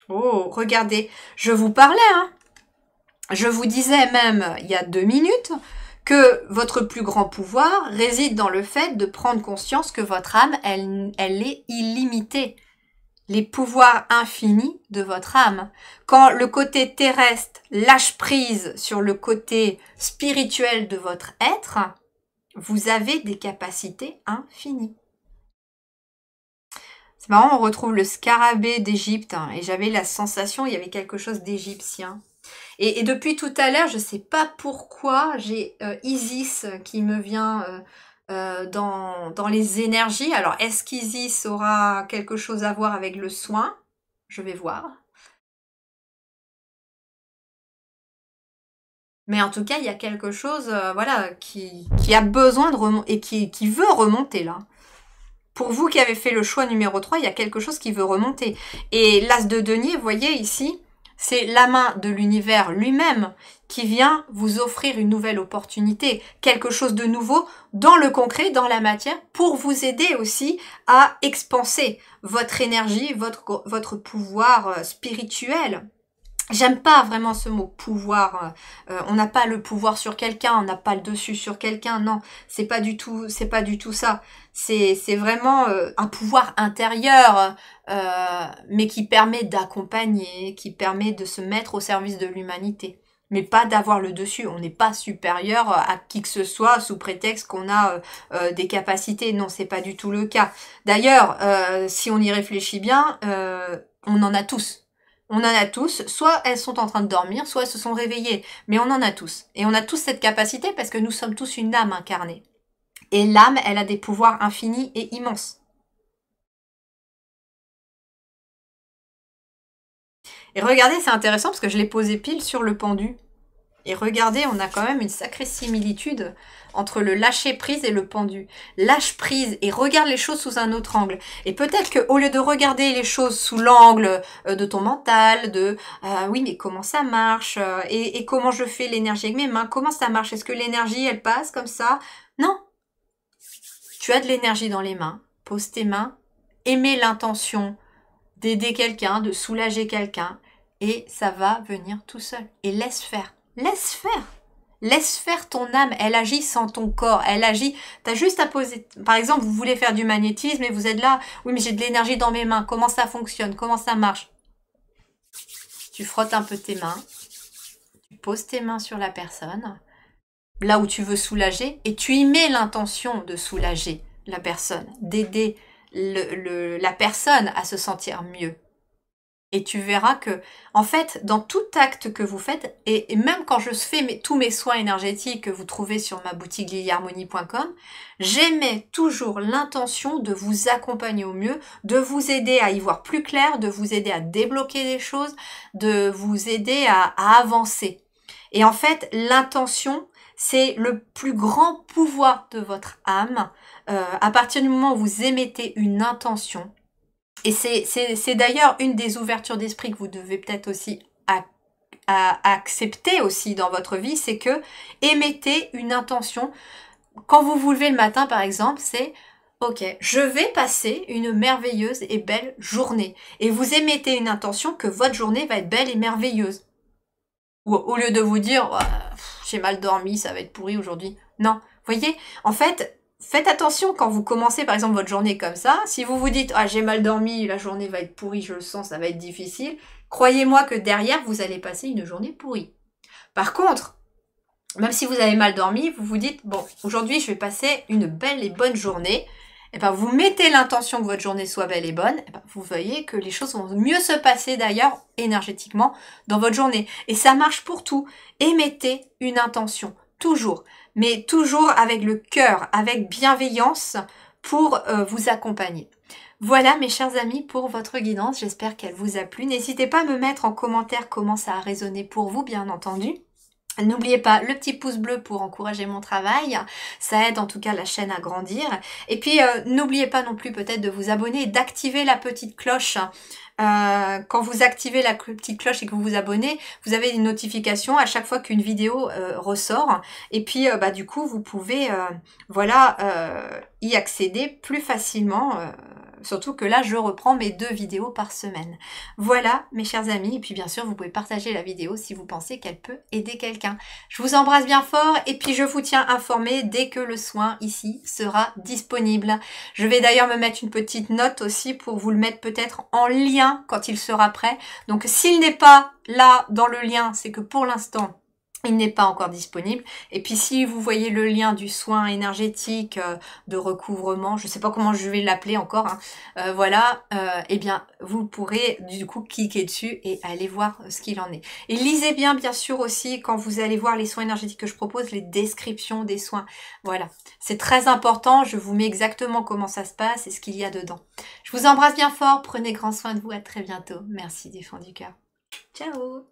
S1: Oh, regardez, je vous parlais, hein. Je vous disais même, il y a 2 minutes, que votre plus grand pouvoir réside dans le fait de prendre conscience que votre âme, elle est illimitée. Les pouvoirs infinis de votre âme. Quand le côté terrestre lâche prise sur le côté spirituel de votre être, vous avez des capacités infinies. C'est marrant, on retrouve le scarabée d'Égypte, hein, et j'avais la sensation, il y avait quelque chose d'égyptien. Et depuis tout à l'heure, je ne sais pas pourquoi, j'ai Isis qui me vient dans les énergies. Alors, est-ce qu'Isis aura quelque chose à voir avec le soin? Je vais voir. Mais en tout cas, il y a quelque chose voilà, qui a besoin de remonter et qui veut remonter là. Pour vous qui avez fait le choix numéro 3, il y a quelque chose qui veut remonter. Et l'as de denier, vous voyez ici, c'est la main de l'univers lui-même qui vient vous offrir une nouvelle opportunité, quelque chose de nouveau dans le concret, dans la matière, pour vous aider aussi à expanser votre énergie, votre pouvoir spirituel. J'aime pas vraiment ce mot pouvoir. On n'a pas le pouvoir sur quelqu'un, on n'a pas le dessus sur quelqu'un. Non, c'est pas du tout ça. C'est vraiment un pouvoir intérieur, mais qui permet d'accompagner, qui permet de se mettre au service de l'humanité. Mais pas d'avoir le dessus. On n'est pas supérieur à qui que ce soit sous prétexte qu'on a des capacités. Non, c'est pas du tout le cas. D'ailleurs, si on y réfléchit bien, on en a tous. On en a tous, soit elles sont en train de dormir, soit elles se sont réveillées. Mais on en a tous. Et on a tous cette capacité parce que nous sommes tous une âme incarnée. Et l'âme, elle a des pouvoirs infinis et immenses. Et regardez, c'est intéressant parce que je l'ai posé pile sur le pendu. Et regardez, on a quand même une sacrée similitude entre le lâcher prise et le pendu. Lâche prise et regarde les choses sous un autre angle. Et peut-être qu'au lieu de regarder les choses sous l'angle de ton mental, de oui mais comment ça marche et comment je fais l'énergie avec mes mains, comment ça marche, est-ce que l'énergie elle passe comme ça? Non. Tu as de l'énergie dans les mains, pose tes mains, aimez l'intention d'aider quelqu'un, de soulager quelqu'un et ça va venir tout seul. Et laisse faire. Laisse faire. Laisse faire ton âme. Elle agit sans ton corps. Elle agit. T'as juste à poser. Par exemple, vous voulez faire du magnétisme et vous êtes là. Oui, mais j'ai de l'énergie dans mes mains. Comment ça fonctionne? Comment ça marche? Tu frottes un peu tes mains. Tu poses tes mains sur la personne. Là où tu veux soulager. Et tu y mets l'intention de soulager la personne. D'aider la personne à se sentir mieux. Et tu verras que, en fait, dans tout acte que vous faites, et même quand je fais tous mes soins énergétiques que vous trouvez sur ma boutique lilyharmonie.com, j'émets toujours l'intention de vous accompagner au mieux, de vous aider à y voir plus clair, de vous aider à débloquer des choses, de vous aider à avancer. Et en fait, l'intention, c'est le plus grand pouvoir de votre âme. À partir du moment où vous émettez une intention, et c'est d'ailleurs une des ouvertures d'esprit que vous devez peut-être aussi accepter aussi dans votre vie, c'est que émettez une intention. Quand vous vous levez le matin, par exemple, c'est « Ok, je vais passer une merveilleuse et belle journée. » Et vous émettez une intention que votre journée va être belle et merveilleuse. Ou au lieu de vous dire oh, « J'ai mal dormi, ça va être pourri aujourd'hui. » Non, vous voyez, en fait... Faites attention quand vous commencez par exemple votre journée comme ça. Si vous vous dites « Ah, j'ai mal dormi, la journée va être pourrie, je le sens, ça va être difficile. » Croyez-moi que derrière, vous allez passer une journée pourrie. Par contre, même si vous avez mal dormi, vous vous dites « Bon, aujourd'hui, je vais passer une belle et bonne journée. » Et ben, vous mettez l'intention que votre journée soit belle et bonne. Et ben, vous voyez que les choses vont mieux se passer d'ailleurs énergétiquement dans votre journée. Et ça marche pour tout. Émettez une intention. Toujours, mais toujours avec le cœur, avec bienveillance pour vous accompagner. Voilà mes chers amis pour votre guidance, j'espère qu'elle vous a plu. N'hésitez pas à me mettre en commentaire comment ça a résonné pour vous, bien entendu. N'oubliez pas le petit pouce bleu pour encourager mon travail, ça aide en tout cas la chaîne à grandir. Et puis n'oubliez pas non plus peut-être de vous abonner et d'activer la petite cloche. Quand vous activez la petite cloche et que vous vous abonnez, vous avez une notification à chaque fois qu'une vidéo ressort. Et puis du coup vous pouvez y accéder plus facilement. Surtout que là, je reprends mes 2 vidéos par semaine. Voilà, mes chers amis. Et puis, bien sûr, vous pouvez partager la vidéo si vous pensez qu'elle peut aider quelqu'un. Je vous embrasse bien fort et puis je vous tiens informé dès que le soin ici sera disponible. Je vais d'ailleurs me mettre une petite note aussi pour vous le mettre peut-être en lien quand il sera prêt. Donc, s'il n'est pas là dans le lien, c'est que pour l'instant, il n'est pas encore disponible. Et puis si vous voyez le lien du soin énergétique, de recouvrement, je ne sais pas comment je vais l'appeler encore, eh bien vous pourrez du coup cliquer dessus et aller voir ce qu'il en est. Et lisez bien sûr aussi quand vous allez voir les soins énergétiques que je propose, les descriptions des soins. Voilà, c'est très important, je vous mets exactement comment ça se passe et ce qu'il y a dedans. Je vous embrasse bien fort, prenez grand soin de vous, à très bientôt. Merci des fonds du cœur. Ciao!